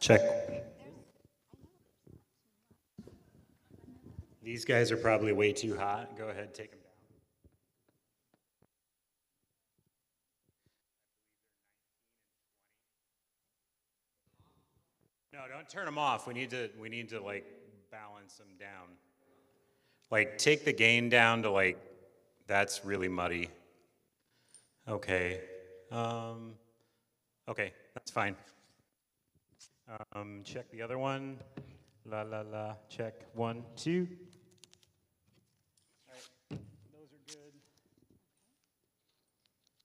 Check. These guys are probably way too hot. Go ahead, take them down. No, don't turn them off. We need to like balance them down. Like take the gain down to like that's really muddy. Okay. Um, okay, that's fine. Check the other one. La la la. Check 1, 2. All right, those are good.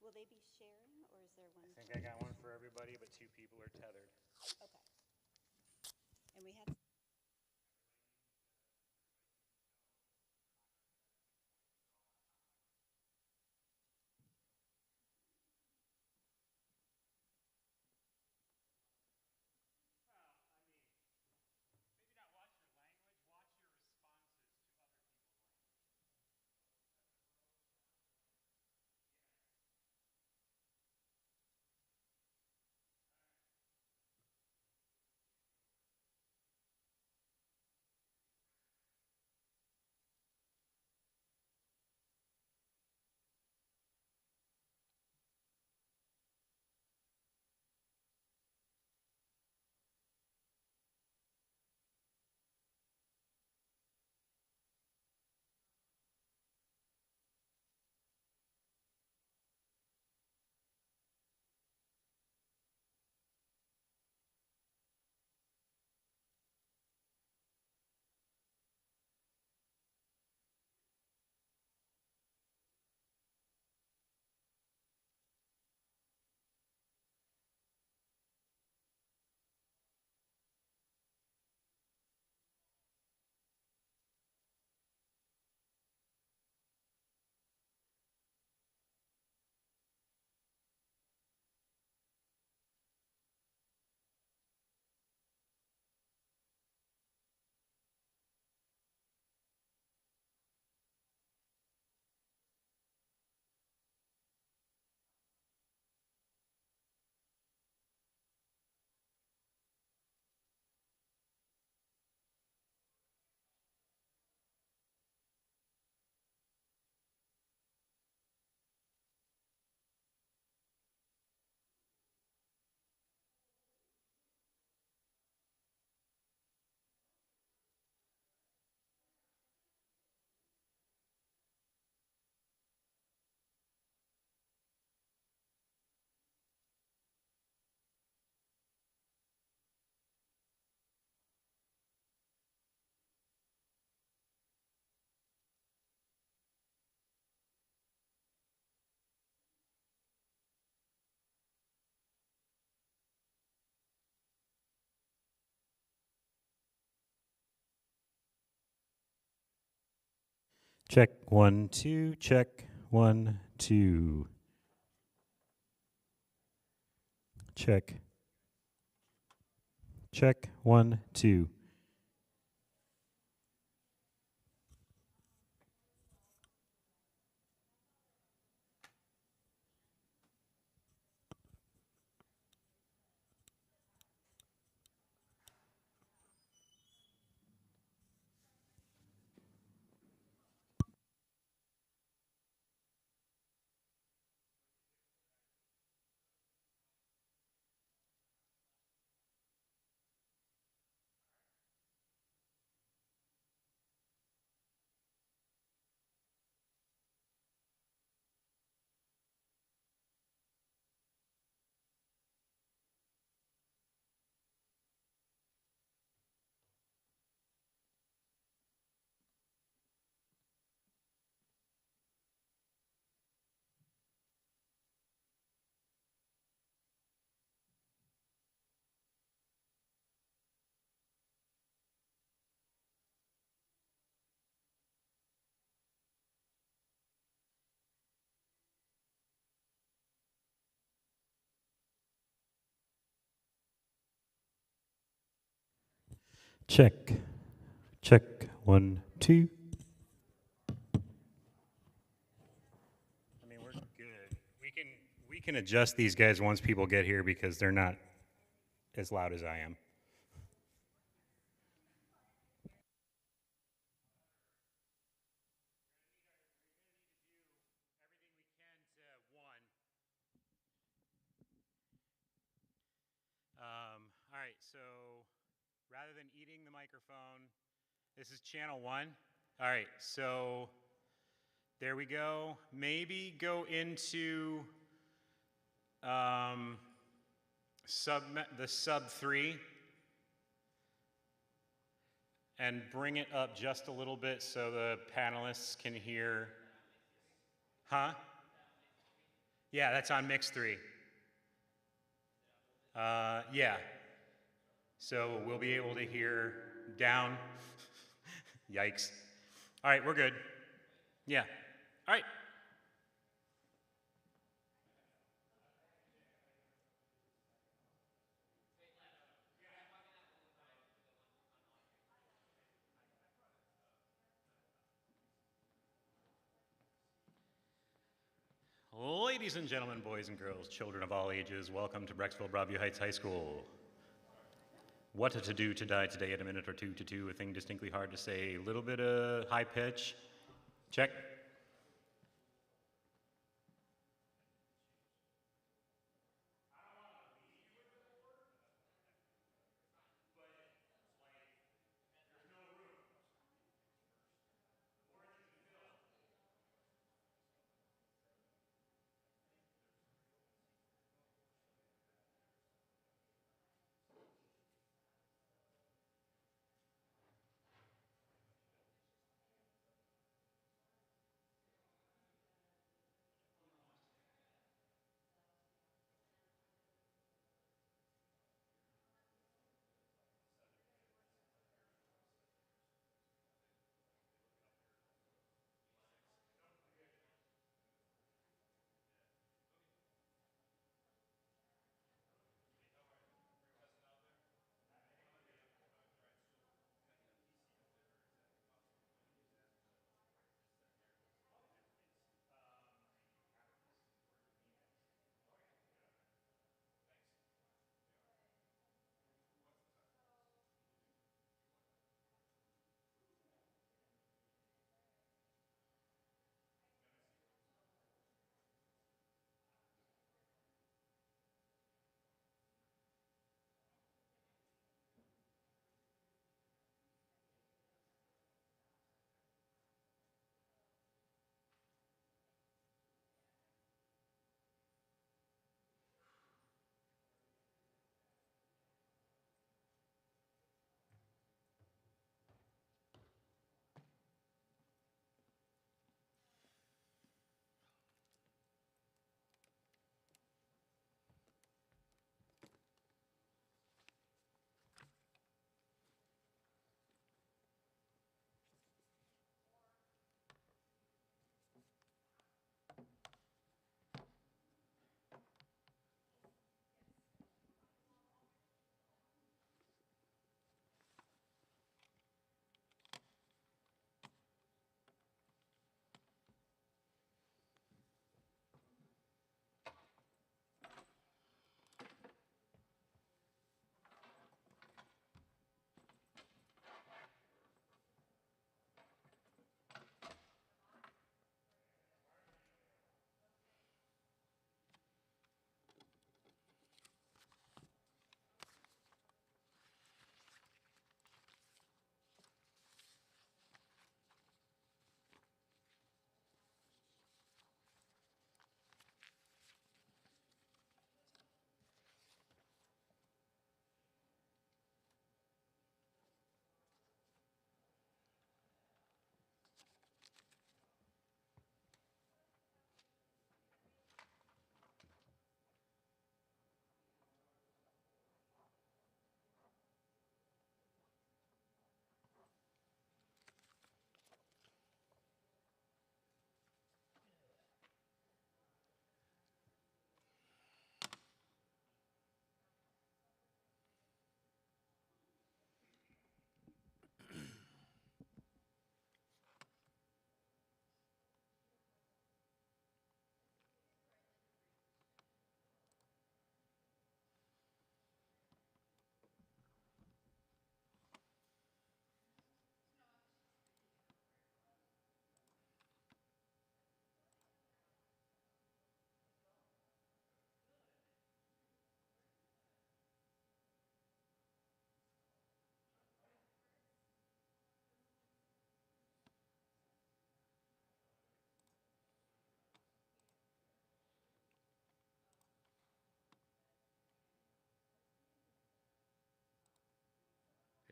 Will they be sharing, or is there one? I think I got one for everybody, but 2 people are tethered. Okay. And we had. Check 1, 2. Check 1, 2. Check. Check 1, 2. Check. Check 1, 2. I mean, we're good. We can adjust these guys once people get here because they're not as loud as I am. rather than eating the microphone, this is channel 1. All right, so there we go. Maybe go into the sub 3 and bring it up just a little bit so the panelists can hear. Huh? Yeah, that's on mix 3. Yeah. So we'll be able to hear down. Yikes. All right, we're good. Yeah. All right. Ladies and gentlemen, boys and girls, children of all ages, welcome to Brecksville Broadview Heights High School. What to do to die today at a minute or two to do a thing distinctly hard to say. A little bit of high pitch. Check.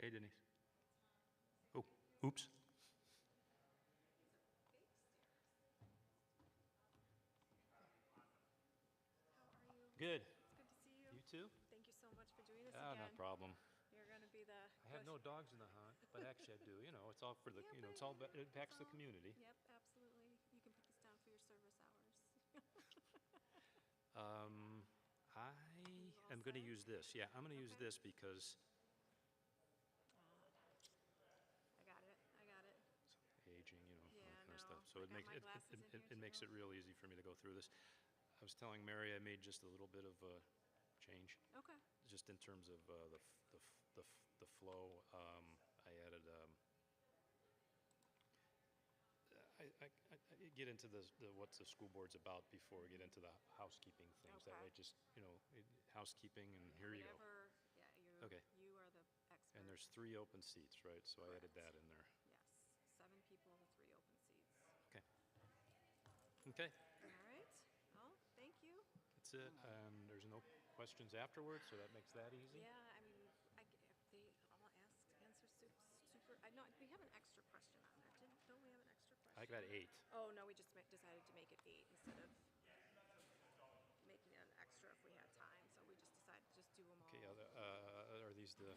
Hey, Denise. Oh, oops. How are you? Good. It's good to see you. You too? Thank you so much for doing this Ah, no again. problem. You're going to be the. I have no dogs in the hunt, but actually I do. You know, it's all for the, Yeah, you know, but it's all, it it's impacts the all- community. Yep, absolutely. You can put this down for your service hours. I all am going to set? use this. Yeah, I'm going to use Okay. this because I got it. I got it. aging, you know, all Yeah, that kind of no, stuff. So I it got makes my glasses in here it makes too. it real easy for me to go through this. I was telling Mary I made just a little bit of a change, Okay. just in terms of the flow. I added. I get into what the school board's about before we get into the housekeeping things. That Okay. way, just housekeeping, and here you go. Whatever. Yeah, Okay. you are the expert. And there's 3 open seats, right? So I added Correct. that in there. Yes, 7 people, 3 open seats. Okay. Okay. All right. Well, thank you. That's it. There's no questions afterwards, so that makes that easy. Yeah, I mean, if they all answer super. I know we have an extra question on there. Don't we have an extra question? I got 8. Oh no, we just decided to make it 8 instead of making it an extra if we had time. So we just decided to just do them all. Okay. Are these the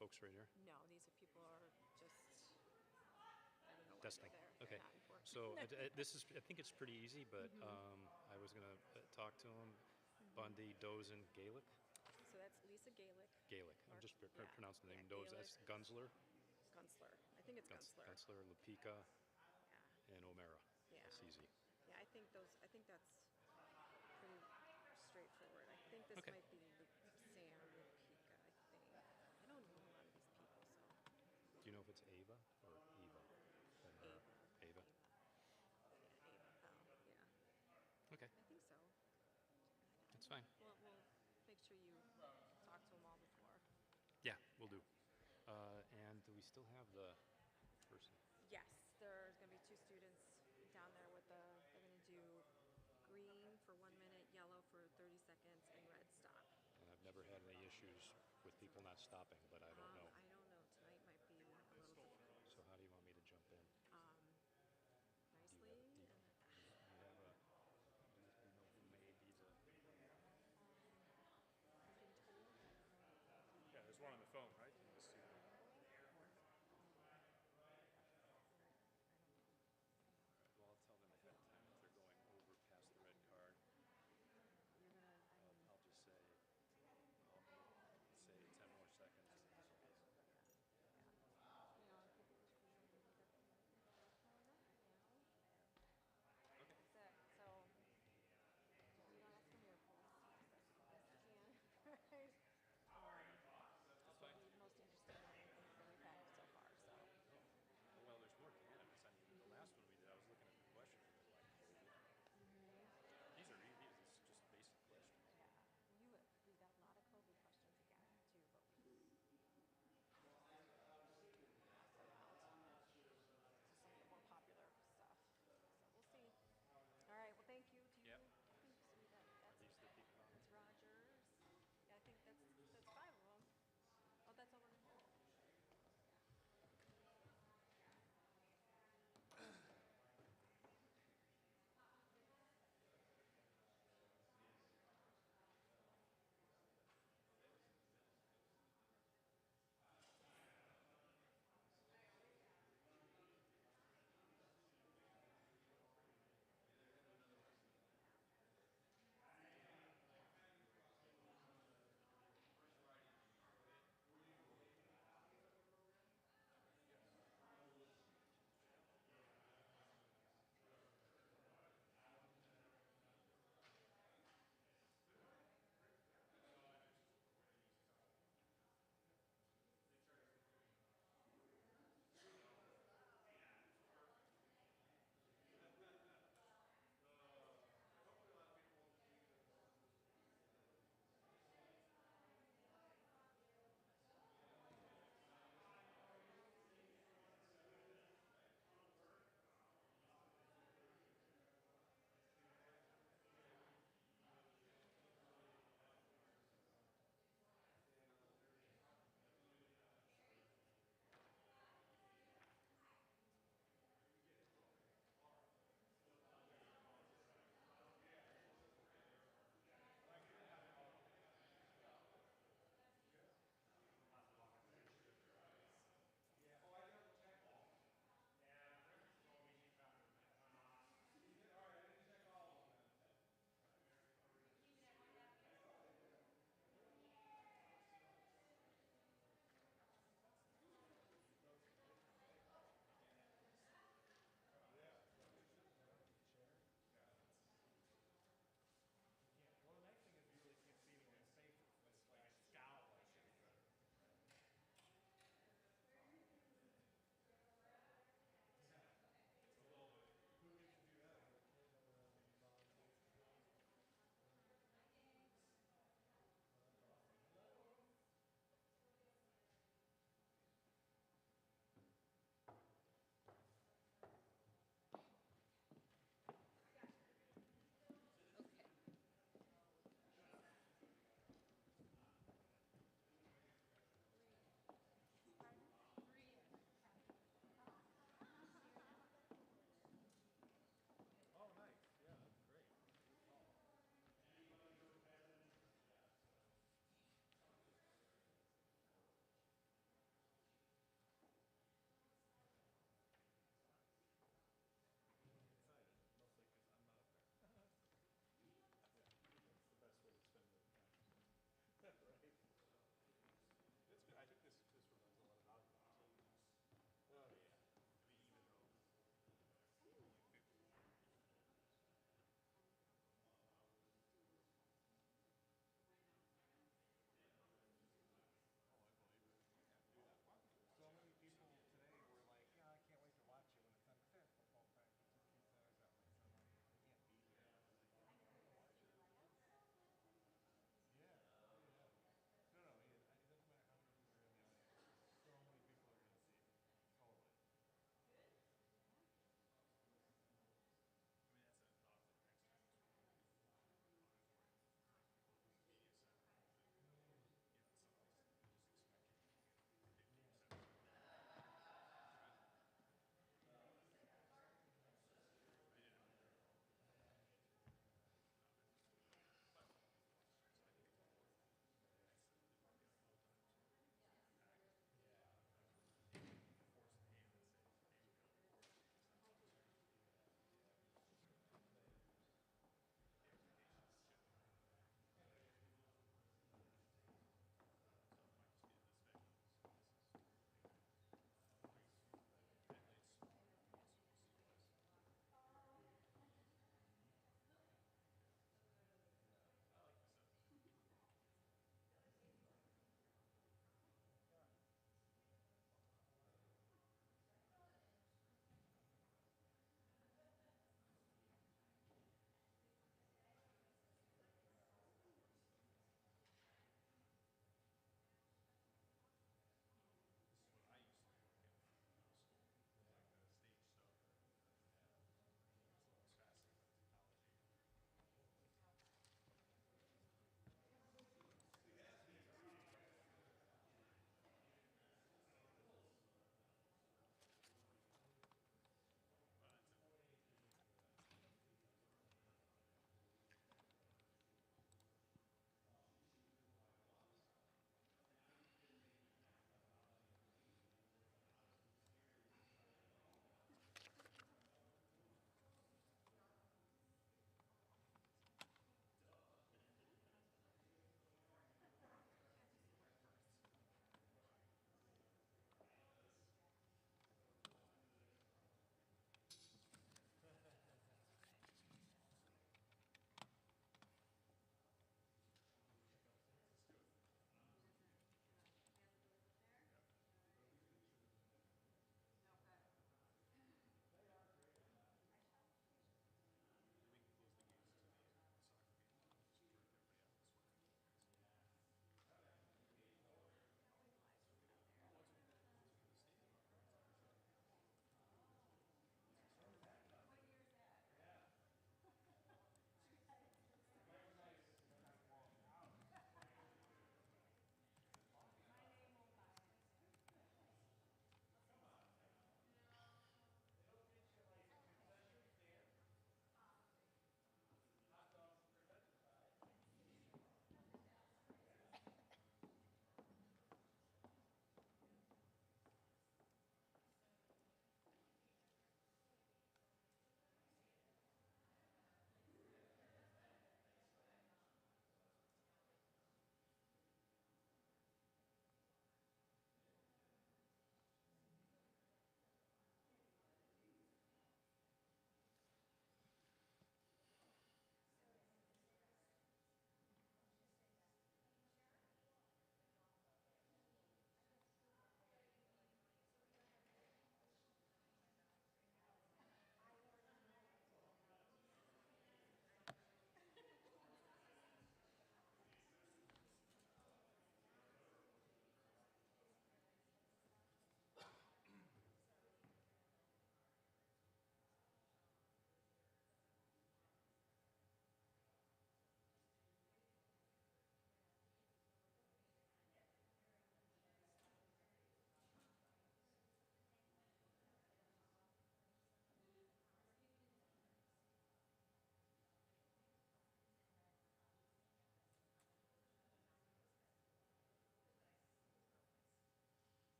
folks right here? No, these are people are just. I don't know why Testing. they're there. Okay. They're not important. So this is. I think it's pretty easy, but I was gonna talk to them. Bundy, Dozen, Gaelic. So that's Lisa Gaelic. Gaelic. I'm Or- just yeah, pronouncing the yeah, name. Dozen. That's Gunsler. Gunsler. I think it's Gunsler. Gunsler, Lapika, Yeah. and O'Mara. Yeah. That's easy. Yeah, I think that's pretty straightforward. I think this Okay. might be Sam Lupika, I think. I don't know a lot of these people, so. Do you know if it's Ava or Eva? Ava. Ava. Yeah, Ava. Oh, yeah. Okay, I think so. that's fine. We'll make sure you talk to them all before. Yeah, we'll do. And do we still have the person? Yes, there's going to be 2 students down there with they're going to do green for 1 minute, yellow for 30 seconds, and red stop. And I've never had any issues with people not stopping, but I don't know. I don't know. Tonight might be a little difficult. So how do you want me to jump in? Nicely. Do you have a, do you know who may be the, Yeah, there's one on the phone, right? You just see it. well, I'll tell them ahead of time if they're going over past the red card. You're gonna. I'll just say, I'll say 10 more seconds.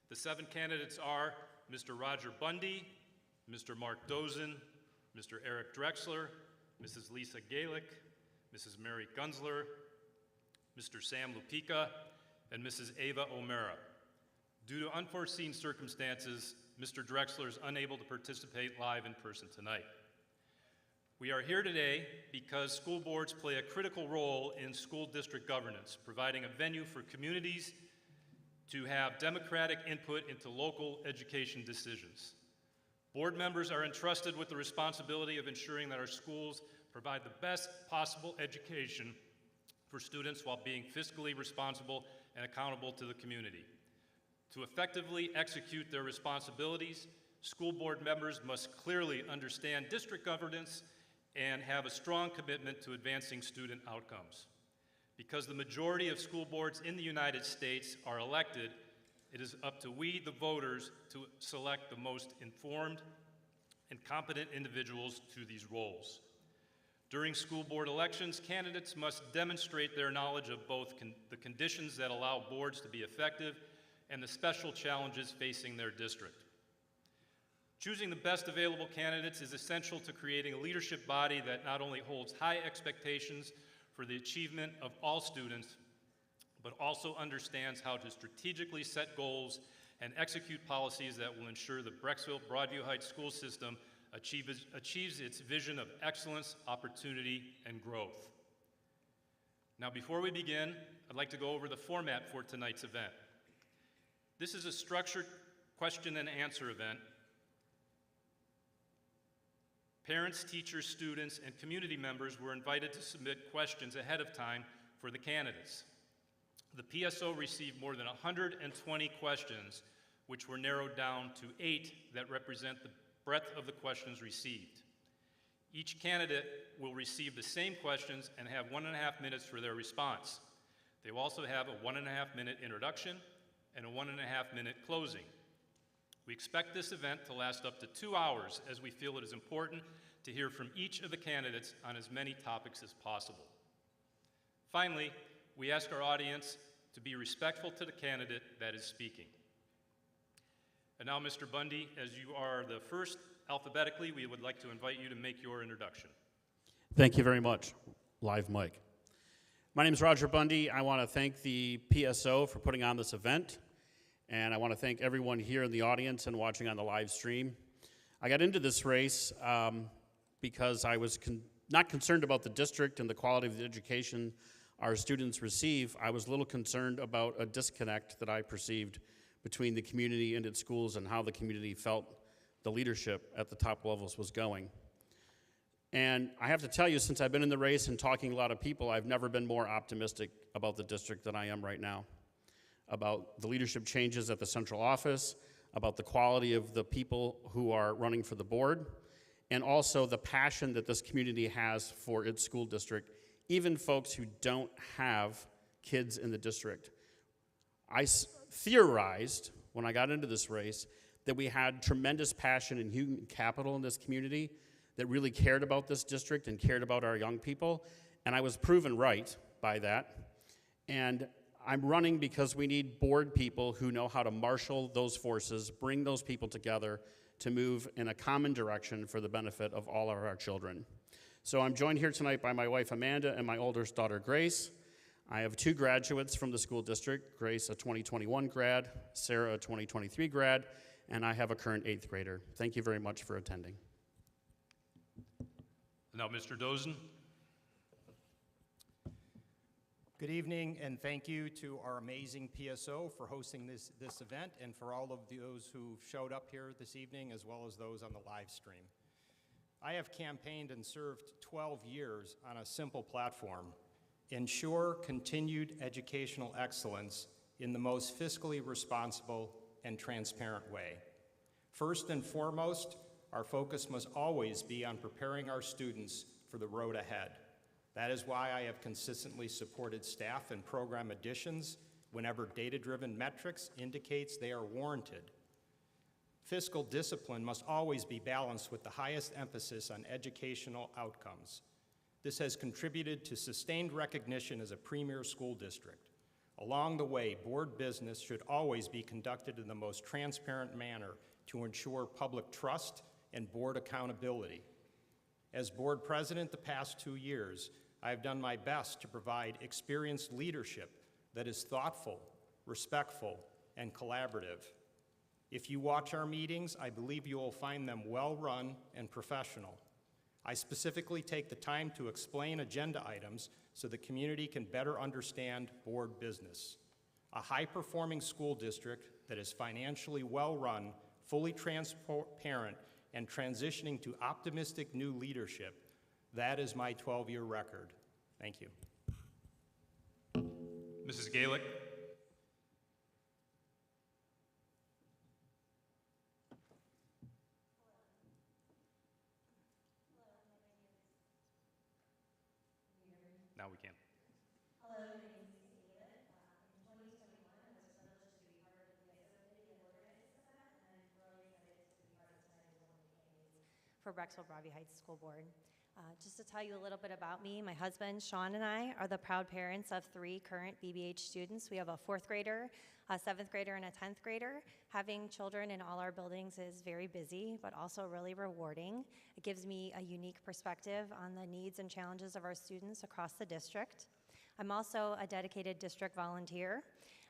The 7 candidates are Mr. Roger Bundy, Mr. Mark Dozen, Mr. Eric Drexler, Mrs. Lisa Galick, Mrs. Mary Gunzler, Mr. Sam Lupica, and Mrs. Ava O'Mara. Due to unforeseen circumstances, Mr. Drexler is unable to participate live in person tonight. We are here today because school boards play a critical role in school district governance, providing a venue for communities to have democratic input into local education decisions. Board members are entrusted with the responsibility of ensuring that our schools provide the best possible education for students while being fiscally responsible and accountable to the community. To effectively execute their responsibilities, school board members must clearly understand district governance and have a strong commitment to advancing student outcomes. Because the majority of school boards in the United States are elected, it is up to we, the voters, to select the most informed and competent individuals to these roles. During school board elections, candidates must demonstrate their knowledge of both the conditions that allow boards to be effective and the special challenges facing their district. Choosing the best available candidates is essential to creating a leadership body that not only holds high expectations for the achievement of all students, but also understands how to strategically set goals and execute policies that will ensure the Brecksville-Broadview Heights school system achieves its vision of excellence, opportunity, and growth. Now, before we begin, I'd like to go over the format for tonight's event. This is a structured question and answer event. Parents, teachers, students, and community members were invited to submit questions ahead of time for the candidates. The PSO received more than 120 questions, which were narrowed down to 8 that represent the breadth of the questions received. Each candidate will receive the same questions and have 1.5 minutes for their response. They will also have a 1.5-minute introduction and a 1.5-minute closing. We expect this event to last up to 2 hours, as we feel it is important to hear from each of the candidates on as many topics as possible. Finally, we ask our audience to be respectful to the candidate that is speaking. And now, Mr. Bundy, as you are the first alphabetically, we would like to invite you to make your introduction. Thank you very much. Live mic. My name is Roger Bundy. I want to thank the PSO for putting on this event, and I want to thank everyone here in the audience and watching on the live stream. I got into this race because I was not concerned about the district and the quality of the education our students receive. I was a little concerned about a disconnect that I perceived between the community and its schools and how the community felt the leadership at the top levels was going. And I have to tell you, since I've been in the race and talking to a lot of people, I've never been more optimistic about the district than I am right now, about the leadership changes at the central office, about the quality of the people who are running for the board, and also the passion that this community has for its school district, even folks who don't have kids in the district. I theorized when I got into this race that we had tremendous passion and human capital in this community that really cared about this district and cared about our young people, and I was proven right by that. And I'm running because we need board people who know how to marshal those forces, bring those people together to move in a common direction for the benefit of all of our children. So I'm joined here tonight by my wife Amanda and my oldest daughter Grace. I have 2 graduates from the school district, Grace a 2021 grad, Sarah a 2023 grad, and I have a current 8th grader. Thank you very much for attending. Now, Mr. Dozen. Good evening, and thank you to our amazing PSO for hosting this event and for all of those who showed up here this evening, as well as those on the live stream. I have campaigned and served 12 years on a simple platform: ensure continued educational excellence in the most fiscally responsible and transparent way. First and foremost, our focus must always be on preparing our students for the road ahead. That is why I have consistently supported staff and program additions whenever data-driven metrics indicates they are warranted. Fiscal discipline must always be balanced with the highest emphasis on educational outcomes. This has contributed to sustained recognition as a premier school district. Along the way, board business should always be conducted in the most transparent manner to ensure public trust and board accountability. As board president the past 2 years, I have done my best to provide experienced leadership that is thoughtful, respectful, and collaborative. If you watch our meetings, I believe you will find them well-run and professional. I specifically take the time to explain agenda items so the community can better understand board business. A high-performing school district that is financially well-run, fully transparent, and transitioning to optimistic new leadership, that is my 12-year record. Thank you. Mrs. Gaelick. Now we can. For Brexville Broadview Heights School Board. Just to tell you a little bit about me, my husband, Sean, and I are the proud parents of 3 current BBH students. We have a 4th grader, a 7th grader, and a 10th grader. Having children in all our buildings is very busy, but also really rewarding. It gives me a unique perspective on the needs and challenges of our students across the district. I'm also a dedicated district volunteer.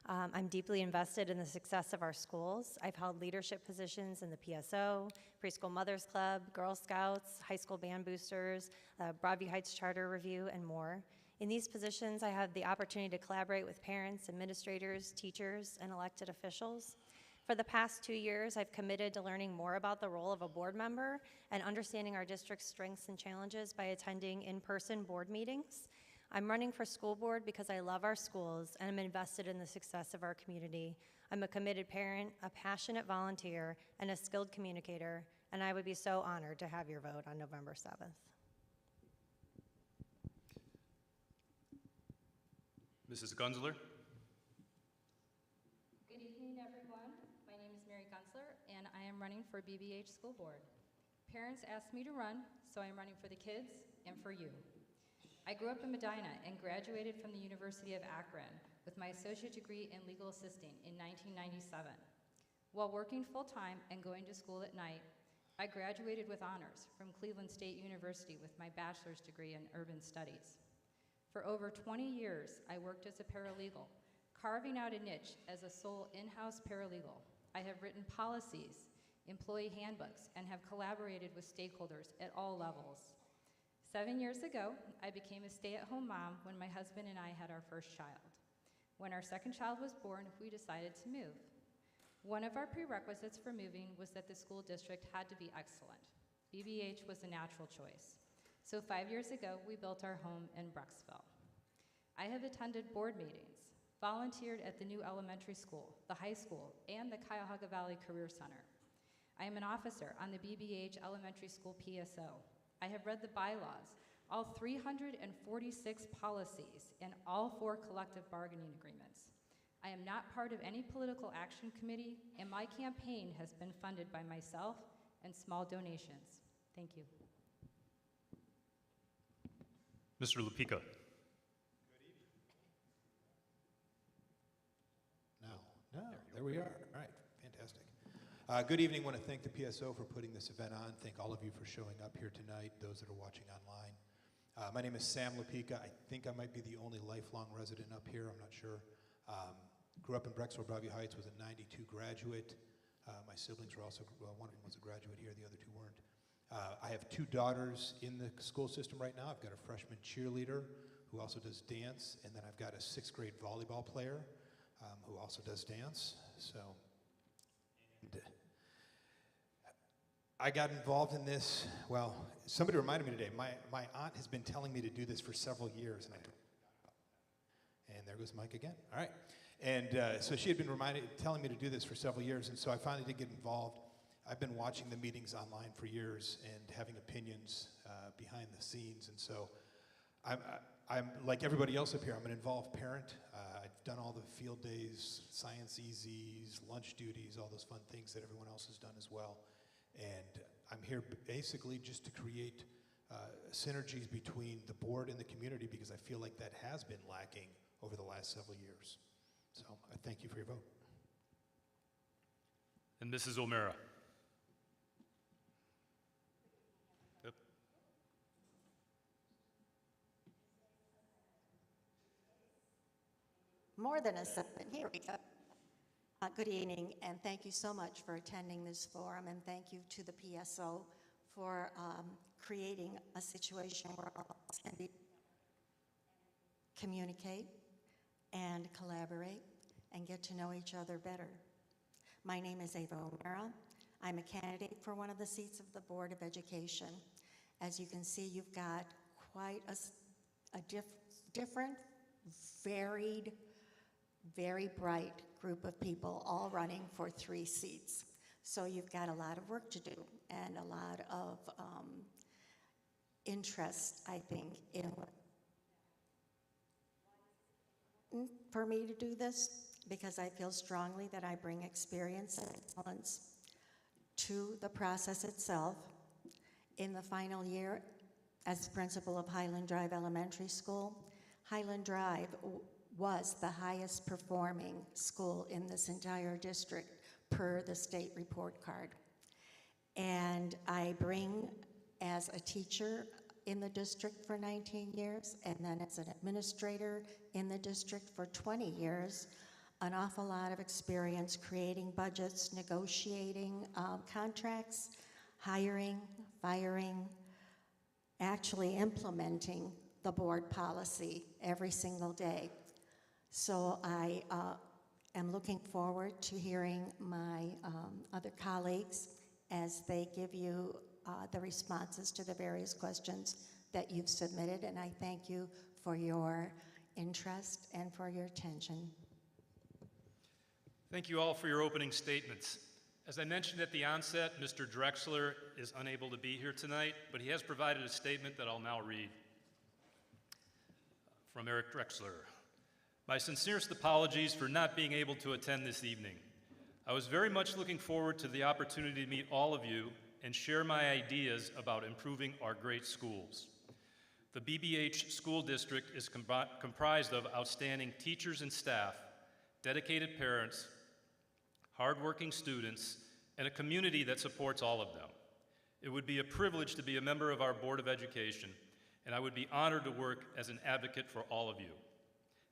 I'm deeply invested in the success of our schools. I've held leadership positions in the PSO, Preschool Mothers Club, Girl Scouts, High School Band Boosters, Broadview Heights Charter Review, and more. In these positions, I have the opportunity to collaborate with parents, administrators, teachers, and elected officials. For the past 2 years, I've committed to learning more about the role of a board member and understanding our district's strengths and challenges by attending in-person board meetings. I'm running for school board because I love our schools and I'm invested in the success of our community. I'm a committed parent, a passionate volunteer, and a skilled communicator, and I would be so honored to have your vote on November 7th. Mrs. Gunzler. Good evening, everyone. My name is Mary Gunsler, and I am running for BBH School Board. Parents asked me to run, so I'm running for the kids and for you. I grew up in Medina and graduated from the University of Akron with my associate degree in legal assisting in 1997. While working full-time and going to school at night, I graduated with honors from Cleveland State University with my bachelor's degree in urban studies. For over 20 years, I worked as a paralegal, carving out a niche as a sole in-house paralegal. I have written policies, employee handbooks, and have collaborated with stakeholders at all levels. 7 years ago, I became a stay-at-home mom when my husband and I had our first child. When our second child was born, we decided to move. One of our prerequisites for moving was that the school district had to be excellent. BBH was a natural choice. So 5 years ago, we built our home in Brexville. I have attended board meetings, volunteered at the new elementary school, the high school, and the Cuyahoga Valley Career Center. I am an officer on the BBH Elementary School PSO. I have read the bylaws, all 346 policies, and all 4 collective bargaining agreements. I am not part of any political action committee, and my campaign has been funded by myself and small donations. Thank you. Mr. Lupica. No, there we are. All right, fantastic. Good evening. I want to thank the PSO for putting this event on. Thank all of you for showing up here tonight, those that are watching online. My name is Sam Lupica. I think I might be the only lifelong resident up here. I'm not sure. Grew up in Brexville, Broadview Heights, was a 92 graduate. My siblings were also, well, one of them was a graduate here, the other 2 weren't. I have 2 daughters in the school system right now. I've got a freshman cheerleader who also does dance, and then I've got a 6th grade volleyball player who also does dance. So, I got involved in this, well, somebody reminded me today, my aunt has been telling me to do this for several years, and there goes Mike again, all right. And so she had been telling me to do this for several years, and so I finally did get involved. I've been watching the meetings online for years and having opinions behind the scenes, and so I'm like everybody else up here, I'm an involved parent. I've done all the field days, science EZs, lunch duties, all those fun things that everyone else has done as well. And I'm here basically just to create synergies between the board and the community because I feel like that has been lacking over the last several years. So I thank you for your vote. And Mrs. O'Mara. Yep. More than a second. Here we go. Good evening, and thank you so much for attending this forum, and thank you to the PSO for creating a situation where all of us can communicate and collaborate and get to know each other better. My name is Ava O'Mara. I'm a candidate for one of the seats of the Board of Education. As you can see, you've got quite a different, varied, very bright group of people all running for 3 seats. So you've got a lot of work to do and a lot of interest, I think, in for me to do this, because I feel strongly that I bring experience and excellence to the process itself. In the final year as principal of Highland Drive Elementary School, Highland Drive was the highest performing school in this entire district per the state report card. And I bring, as a teacher in the district for 19 years, and then as an administrator in the district for 20 years, an awful lot of experience creating budgets, negotiating contracts, hiring, firing, actually implementing the board policy every single day. So I am looking forward to hearing my other colleagues as they give you the responses to the various questions that you've submitted, and I thank you for your interest and for your attention. Thank you all for your opening statements. As I mentioned at the onset, Mr. Drexler is unable to be here tonight, but he has provided a statement that I'll now read. From Eric Drexler. My sincerest apologies for not being able to attend this evening. I was very much looking forward to the opportunity to meet all of you and share my ideas about improving our great schools. The BBH School District is comprised of outstanding teachers and staff, dedicated parents, hardworking students, and a community that supports all of them. It would be a privilege to be a member of our Board of Education, and I would be honored to work as an advocate for all of you,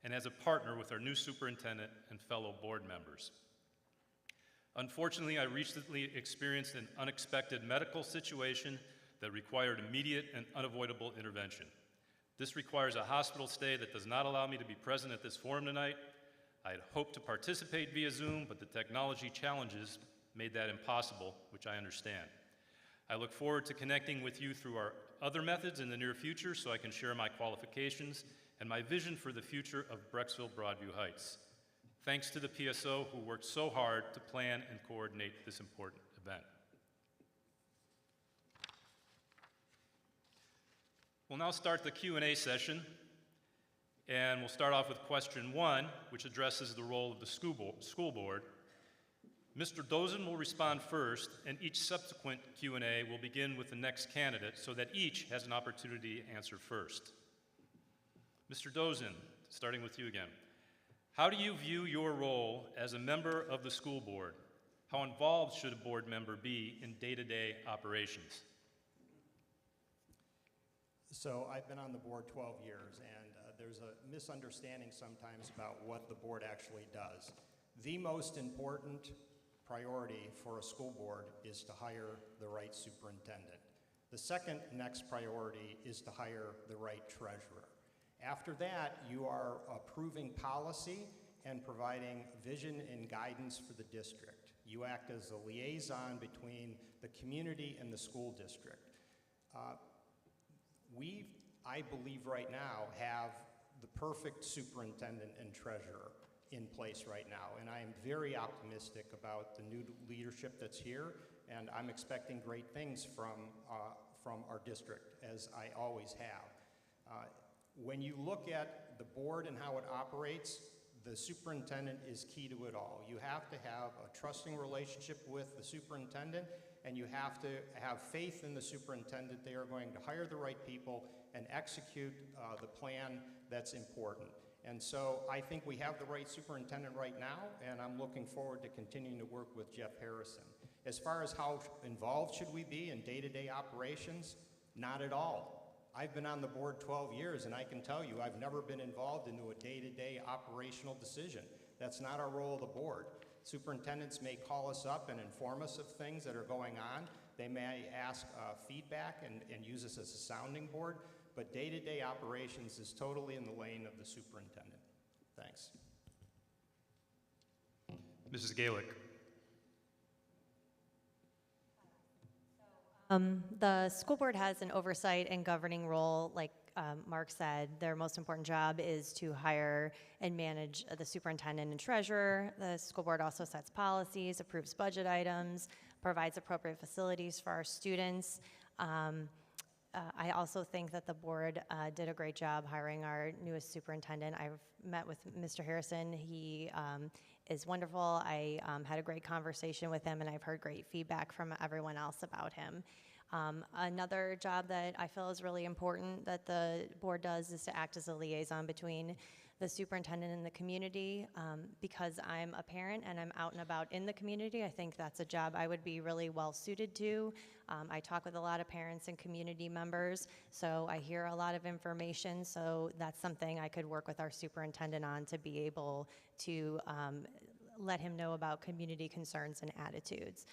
and as a partner with our new superintendent and fellow board members. Unfortunately, I recently experienced an unexpected medical situation that required immediate and unavoidable intervention. This requires a hospital stay that does not allow me to be present at this forum tonight. I had hoped to participate via Zoom, but the technology challenges made that impossible, which I understand. I look forward to connecting with you through our other methods in the near future so I can share my qualifications and my vision for the future of Brecksville Broadview Heights. Thanks to the PSO who worked so hard to plan and coordinate this important event. We'll now start the Q&A session, and we'll start off with question 1, which addresses the role of the school board. Mr. Dozen will respond first, and each subsequent Q&A will begin with the next candidate so that each has an opportunity to answer first. Mr. Dozen, starting with you again. How do you view your role as a member of the school board? How involved should a board member be in day-to-day operations? So I've been on the board 12 years, and there's a misunderstanding sometimes about what the board actually does. The most important priority for a school board is to hire the right superintendent. The second next priority is to hire the right treasurer. After that, you are approving policy and providing vision and guidance for the district. You act as a liaison between the community and the school district. We, I believe right now, have the perfect superintendent and treasurer in place right now, and I am very optimistic about the new leadership that's here, and I'm expecting great things from our district, as I always have. When you look at the board and how it operates, the superintendent is key to it all. You have to have a trusting relationship with the superintendent, and you have to have faith in the superintendent. They are going to hire the right people and execute the plan that's important. And so I think we have the right superintendent right now, and I'm looking forward to continuing to work with Jeff Harrison. As far as how involved should we be in day-to-day operations, not at all. I've been on the board 12 years, and I can tell you I've never been involved into a day-to-day operational decision. That's not our role of the board. Superintendents may call us up and inform us of things that are going on. They may ask feedback and use us as a sounding board, but day-to-day operations is totally in the lane of the superintendent. Thanks. Mrs. Gaelick. The school board has an oversight and governing role. Like Mark said, their most important job is to hire and manage the superintendent and treasurer. The school board also sets policies, approves budget items, provides appropriate facilities for our students. I also think that the board did a great job hiring our newest superintendent. I've met with Mr. Harrison. He is wonderful. I had a great conversation with him, and I've heard great feedback from everyone else about him. Another job that I feel is really important that the board does is to act as a liaison between the superintendent and the community. Because I'm a parent and I'm out and about in the community, I think that's a job I would be really well suited to. I talk with a lot of parents and community members, so I hear a lot of information, so that's something I could work with our superintendent on to be able to let him know about community concerns and attitudes.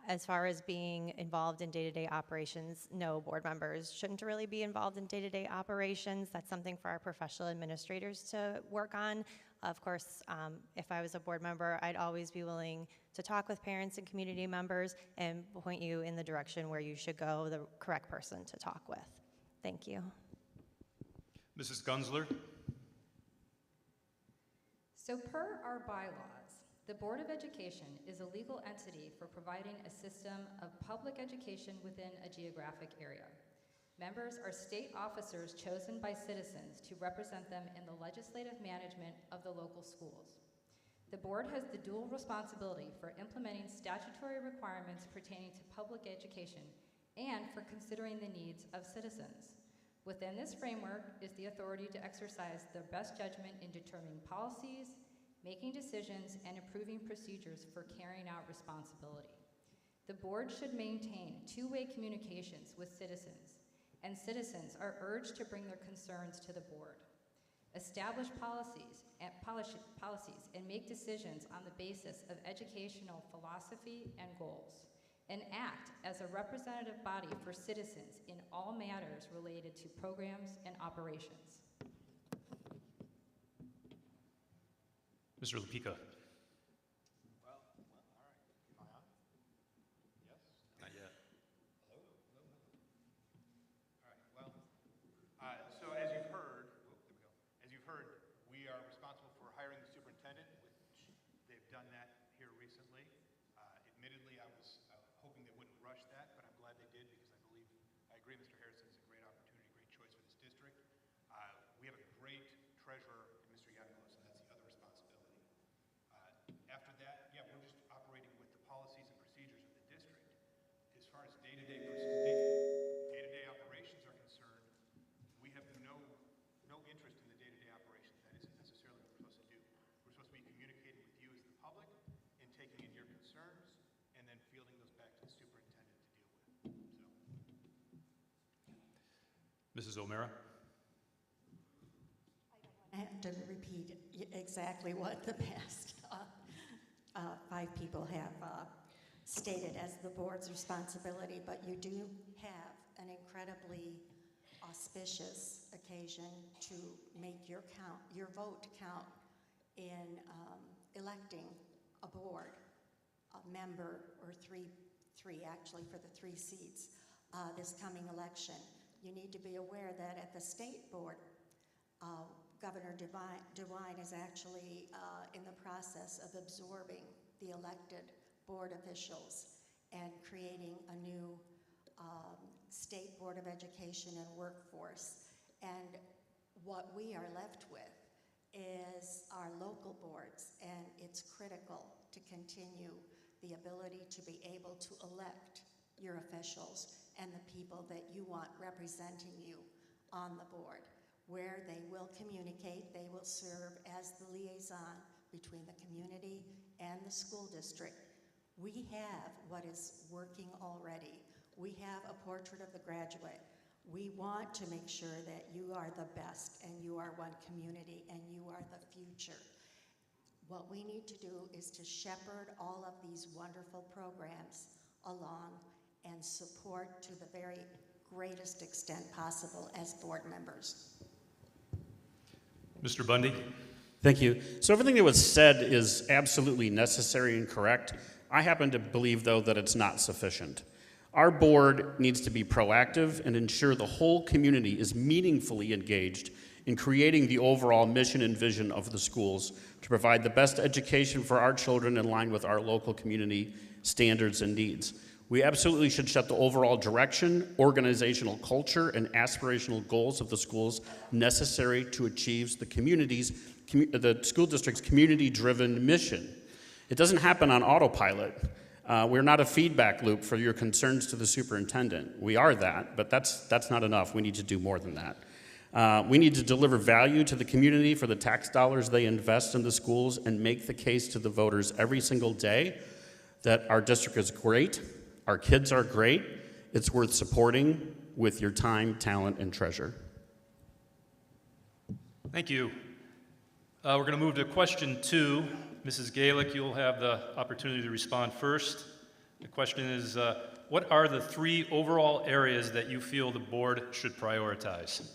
As far as being involved in day-to-day operations, no, board members shouldn't really be involved in day-to-day operations. That's something for our professional administrators to work on. Of course, if I was a board member, I'd always be willing to talk with parents and community members and point you in the direction where you should go, the correct person to talk with. Thank you. Mrs. Gunzler. So per our bylaws, the Board of Education is a legal entity for providing a system of public education within a geographic area. Members are state officers chosen by citizens to represent them in the legislative management of the local schools. The board has the dual responsibility for implementing statutory requirements pertaining to public education and for considering the needs of citizens. Within this framework is the authority to exercise their best judgment in determining policies, making decisions, and improving procedures for carrying out responsibility. The board should maintain two-way communications with citizens, and citizens are urged to bring their concerns to the board. Establish policies and make decisions on the basis of educational philosophy and goals, and act as a representative body for citizens in all matters related to programs and operations. Mr. Lupica. Well, all right. Am I on? Yes? Not yet. Hello? All right, well, so as you've heard, we are responsible for hiring the superintendent, which they've done that here recently. Admittedly, I was hoping they wouldn't rush that, but I'm glad they did because I agree Mr. Harrison is a great opportunity, great choice for this district. We have a great treasurer in Mr. Yanulis, and that's the other responsibility. After that, yeah, we're just operating with the policies and procedures of the district. As far as day-to-day operations are concerned, we have no interest in the day-to-day operations. That isn't necessarily what we're supposed to do. We're supposed to be communicating with you as the public and taking in your concerns and then fielding those back to the superintendent to deal with. Mrs. O'Mara. I have to repeat exactly what the past 5 people have stated as the board's responsibility, but you do have an incredibly auspicious occasion to make your vote count in electing a board, a member, or three actually for the 3 seats this coming election. You need to be aware that at the state board, Governor DeWine is actually in the process of absorbing the elected board officials and creating a new state board of education and workforce. And what we are left with is our local boards, and it's critical to continue the ability to be able to elect your officials and the people that you want representing you on the board. where they will communicate, they will serve as the liaison between the community and the school district. We have what is working already. We have a portrait of the graduate. We want to make sure that you are the best and you are one community and you are the future. What we need to do is to shepherd all of these wonderful programs along and support to the very greatest extent possible as board members. Mr. Bundy? Thank you. So everything that was said is absolutely necessary and correct. I happen to believe, though, that it's not sufficient. Our board needs to be proactive and ensure the whole community is meaningfully engaged in creating the overall mission and vision of the schools to provide the best education for our children in line with our local community standards and needs. We absolutely should set the overall direction, organizational culture, and aspirational goals of the schools necessary to achieve the school district's community-driven mission. It doesn't happen on autopilot. We're not a feedback loop for your concerns to the superintendent. We are that, but that's not enough. We need to do more than that. We need to deliver value to the community for the tax dollars they invest in the schools and make the case to the voters every single day that our district is great, our kids are great, it's worth supporting with your time, talent, and treasure. Thank you. We're going to move to question 2. Mrs. Gaelick, you'll have the opportunity to respond first. The question is, what are the 3 overall areas that you feel the board should prioritize?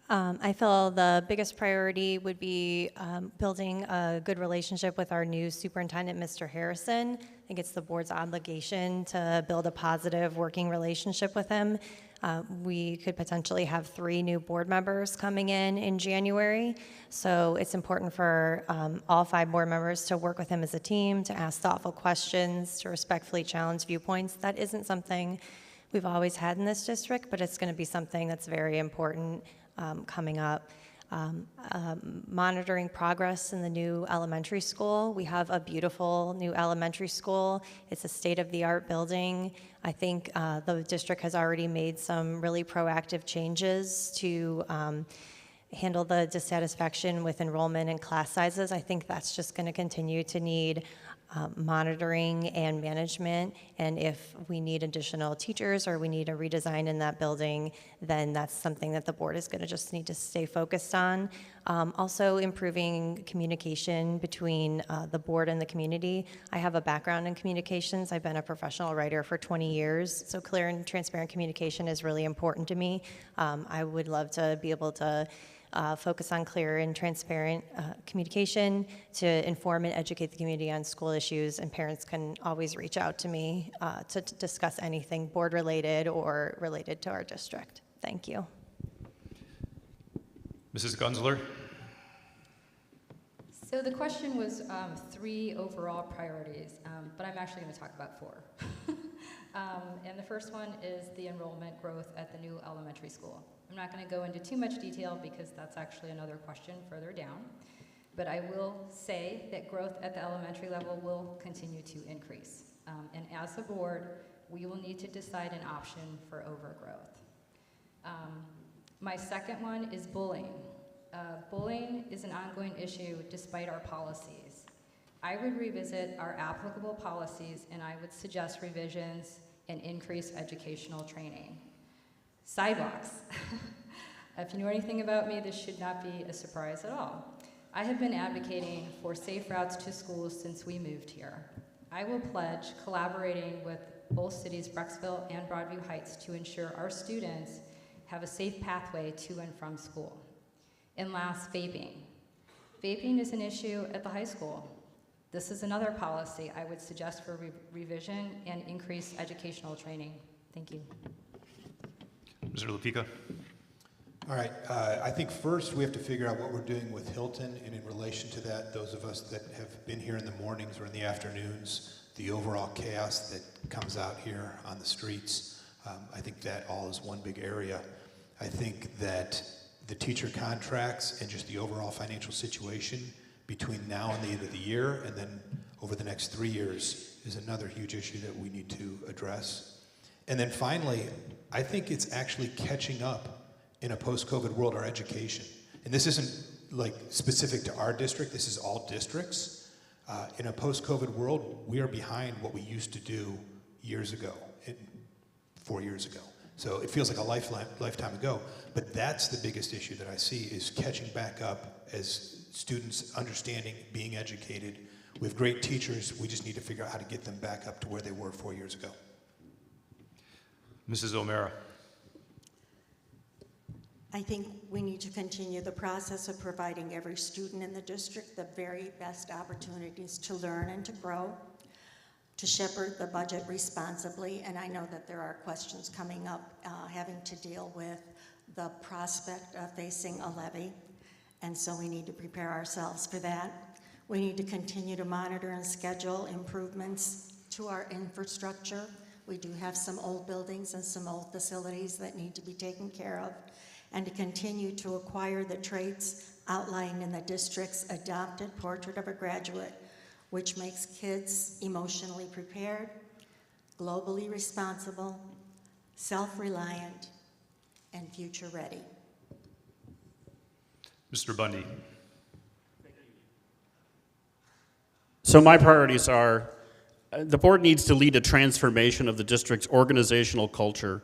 I feel the biggest priority would be building a good relationship with our new superintendent, Mr. Harrison. I think it's the board's obligation to build a positive working relationship with him. We could potentially have 3 new board members coming in January, so it's important for all 5 board members to work with him as a team, to ask thoughtful questions, to respectfully challenge viewpoints. That isn't something we've always had in this district, but it's going to be something that's very important coming up. Monitoring progress in the new elementary school. We have a beautiful new elementary school. It's a state-of-the-art building. I think the district has already made some really proactive changes to handle the dissatisfaction with enrollment and class sizes. I think that's just going to continue to need monitoring and management, and if we need additional teachers or we need a redesign in that building, then that's something that the board is going to just need to stay focused on. Also improving communication between the board and the community. I have a background in communications. I've been a professional writer for 20 years, so clear and transparent communication is really important to me. I would love to be able to focus on clear and transparent communication to inform and educate the community on school issues, and parents can always reach out to me to discuss anything board related or related to our district. Thank you. Mrs. Gunzler? So the question was 3 overall priorities, but I'm actually going to talk about 4. And the first one is the enrollment growth at the new elementary school. I'm not going to go into too much detail because that's actually another question further down, but I will say that growth at the elementary level will continue to increase. And as a board, we will need to decide an option for overgrowth. My second one is bullying. Bullying is an ongoing issue despite our policies. I would revisit our applicable policies, and I would suggest revisions and increase educational training. Sidewalks. If you know anything about me, this should not be a surprise at all. I have been advocating for safe routes to schools since we moved here. I will pledge collaborating with both cities, Brecksville and Broadview Heights, to ensure our students have a safe pathway to and from school. And last, vaping. Vaping is an issue at the high school. This is another policy I would suggest for revision and increased educational training. Thank you. Mr. Lupica? All right, I think first we have to figure out what we're doing with Hilton, and in relation to that, those of us that have been here in the mornings or in the afternoons, the overall chaos that comes out here on the streets, I think that all is one big area. I think that the teacher contracts and just the overall financial situation between now and the end of the year and then over the next 3 years is another huge issue that we need to address. And then finally, I think it's actually catching up in a post-COVID world, our education. And this isn't like specific to our district, this is all districts. In a post-COVID world, we are behind what we used to do years ago, 4 years ago. So it feels like a lifetime ago, but that's the biggest issue that I see, is catching back up as students understanding, being educated. We have great teachers, we just need to figure out how to get them back up to where they were 4 years ago. Mrs. O'Mara. I think we need to continue the process of providing every student in the district the very best opportunities to learn and to grow, to shepherd the budget responsibly, and I know that there are questions coming up having to deal with the prospect of facing a levy, and so we need to prepare ourselves for that. We need to continue to monitor and schedule improvements to our infrastructure. We do have some old buildings and some old facilities that need to be taken care of, and to continue to acquire the traits outlined in the district's adopted portrait of a graduate, which makes kids emotionally prepared, globally responsible, self-reliant, and future ready. Mr. Bundy. So my priorities are, the board needs to lead a transformation of the district's organizational culture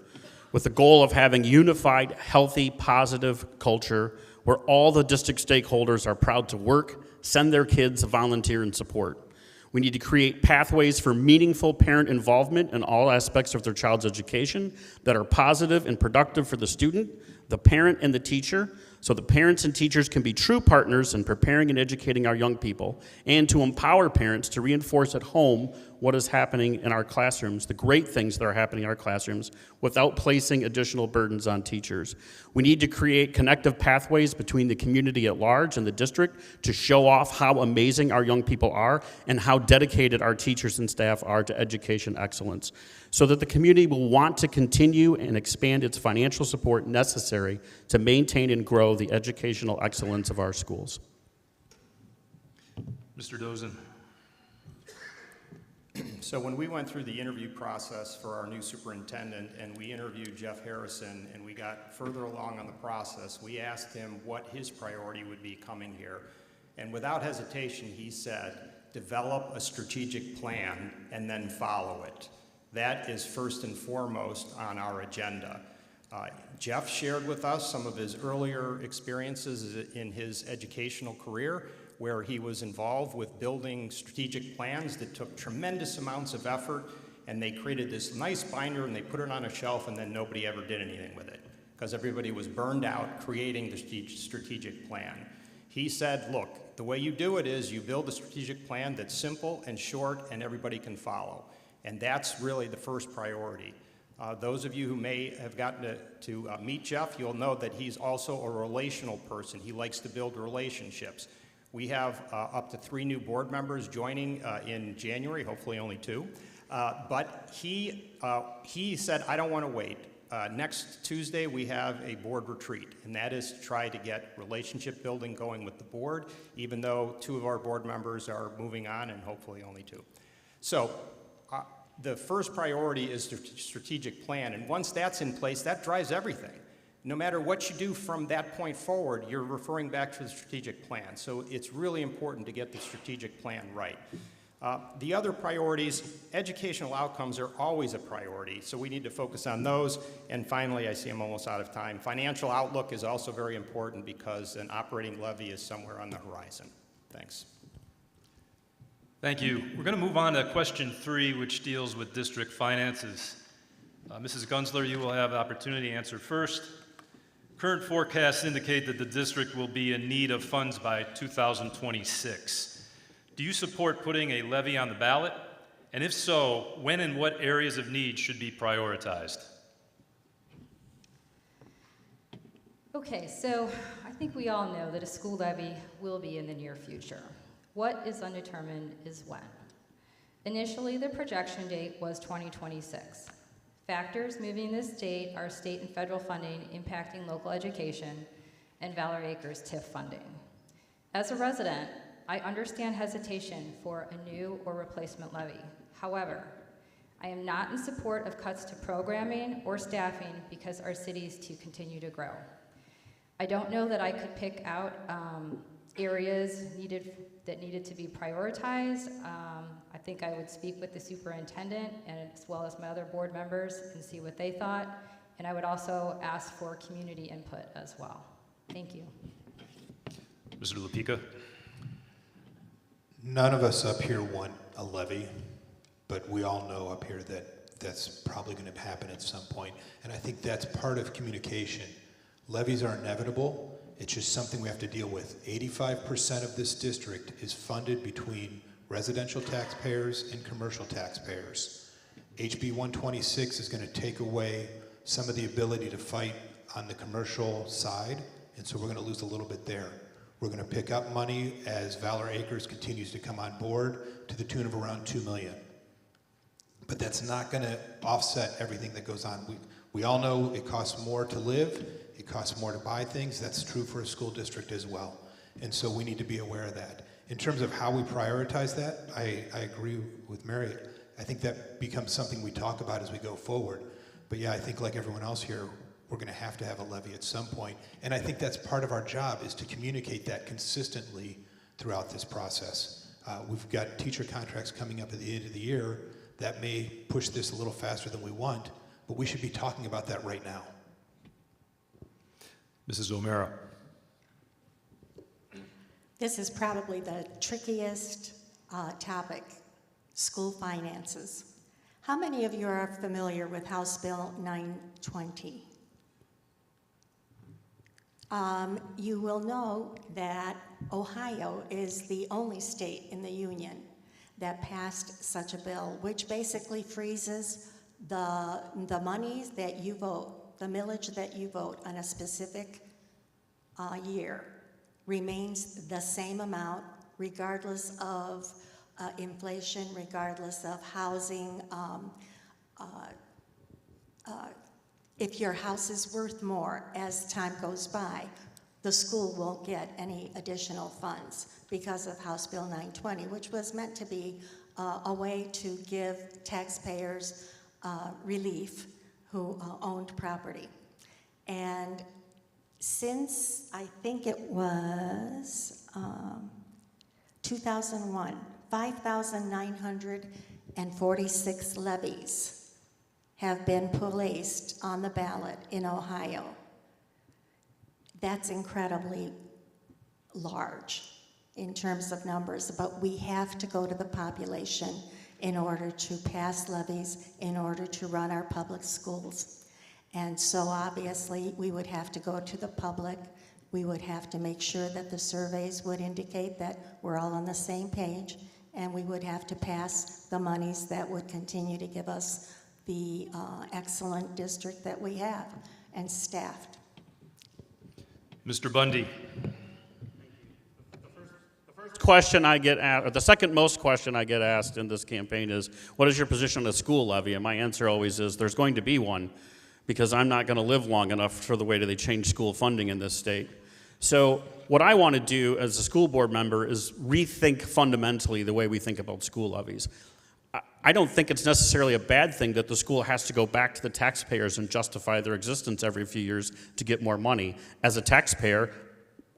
with the goal of having unified, healthy, positive culture where all the district stakeholders are proud to work, send their kids, volunteer, and support. We need to create pathways for meaningful parent involvement in all aspects of their child's education that are positive and productive for the student, the parent, and the teacher, so the parents and teachers can be true partners in preparing and educating our young people, and to empower parents to reinforce at home what is happening in our classrooms, the great things that are happening in our classrooms, without placing additional burdens on teachers. We need to create connective pathways between the community at large and the district to show off how amazing our young people are and how dedicated our teachers and staff are to education excellence, so that the community will want to continue and expand its financial support necessary to maintain and grow the educational excellence of our schools. Mr. Dozen. So when we went through the interview process for our new superintendent and we interviewed Jeff Harrison and we got further along on the process, we asked him what his priority would be coming here. And without hesitation, he said, develop a strategic plan and then follow it. That is first and foremost on our agenda. Jeff shared with us some of his earlier experiences in his educational career, where he was involved with building strategic plans that took tremendous amounts of effort, and they created this nice binder and they put it on a shelf, and then nobody ever did anything with it because everybody was burned out creating the strategic plan. He said, look, the way you do it is you build a strategic plan that's simple and short and everybody can follow. And that's really the first priority. Those of you who may have gotten to meet Jeff, you'll know that he's also a relational person. He likes to build relationships. We have up to 3 new board members joining in January, hopefully only 2. But he said, I don't want to wait. Next Tuesday, we have a board retreat, and that is to try to get relationship building going with the board, even though 2 of our board members are moving on, and hopefully only 2. So the first priority is the strategic plan, and once that's in place, that drives everything. No matter what you do from that point forward, you're referring back to the strategic plan. So it's really important to get the strategic plan right. The other priorities, educational outcomes are always a priority, so we need to focus on those. And finally, I see I'm almost out of time, financial outlook is also very important because an operating levy is somewhere on the horizon. Thanks. Thank you. We're going to move on to question 3, which deals with district finances. Mrs. Gunzler, you will have the opportunity to answer first. Current forecasts indicate that the district will be in need of funds by 2026. Do you support putting a levy on the ballot? And if so, when and what areas of need should be prioritized? Okay, so I think we all know that a school levy will be in the near future. What is undetermined is when. Initially, the projection date was 2026. Factors moving this date are state and federal funding impacting local education and Valor Acres TIF funding. As a resident, I understand hesitation for a new or replacement levy. However, I am not in support of cuts to programming or staffing because our city is to continue to grow. I don't know that I could pick out areas that needed to be prioritized. I think I would speak with the superintendent and as well as my other board members and see what they thought. And I would also ask for community input as well. Thank you. Mr. Lupica? None of us up here want a levy, but we all know up here that that's probably going to happen at some point. And I think that's part of communication. Levies are inevitable. It's just something we have to deal with. 85% of this district is funded between residential taxpayers and commercial taxpayers. HB 126 is going to take away some of the ability to fight on the commercial side, and so we're going to lose a little bit there. We're going to pick up money as Valor Acres continues to come on board to the tune of around $2 million. But that's not going to offset everything that goes on. We all know it costs more to live, it costs more to buy things. That's true for a school district as well. And so we need to be aware of that. In terms of how we prioritize that, I agree with Mary. I think that becomes something we talk about as we go forward. But yeah, I think like everyone else here, we're going to have a levy at some point. And I think that's part of our job, is to communicate that consistently throughout this process. We've got teacher contracts coming up at the end of the year that may push this a little faster than we want, but we should be talking about that right now. Mrs. O'Mara? This is probably the trickiest topic, school finances. How many of you are familiar with House Bill 920? You will know that Ohio is the only state in the union that passed such a bill, which basically freezes the monies that you vote, the millage that you vote on a specific year remains the same amount regardless of inflation, regardless of housing. If your house is worth more as time goes by, the school won't get any additional funds because of House Bill 920, which was meant to be a way to give taxpayers relief who owned property. And since I think it was 2001, 5,946 levies have been placed on the ballot in Ohio. That's incredibly large in terms of numbers, but we have to go to the population in order to pass levies, in order to run our public schools. And so obviously we would have to go to the public. We would have to make sure that the surveys would indicate that we're all on the same page, and we would have to pass the monies that would continue to give us the excellent district that we have and staffed. Mr. Bundy? Question I get asked, or the second most question I get asked in this campaign is, what is your position on a school levy? And my answer always is, there's going to be one, because I'm not going to live long enough for the way that they change school funding in this state. So what I want to do as a school board member is rethink fundamentally the way we think about school levies. I don't think it's necessarily a bad thing that the school has to go back to the taxpayers and justify their existence every few years to get more money. As a taxpayer,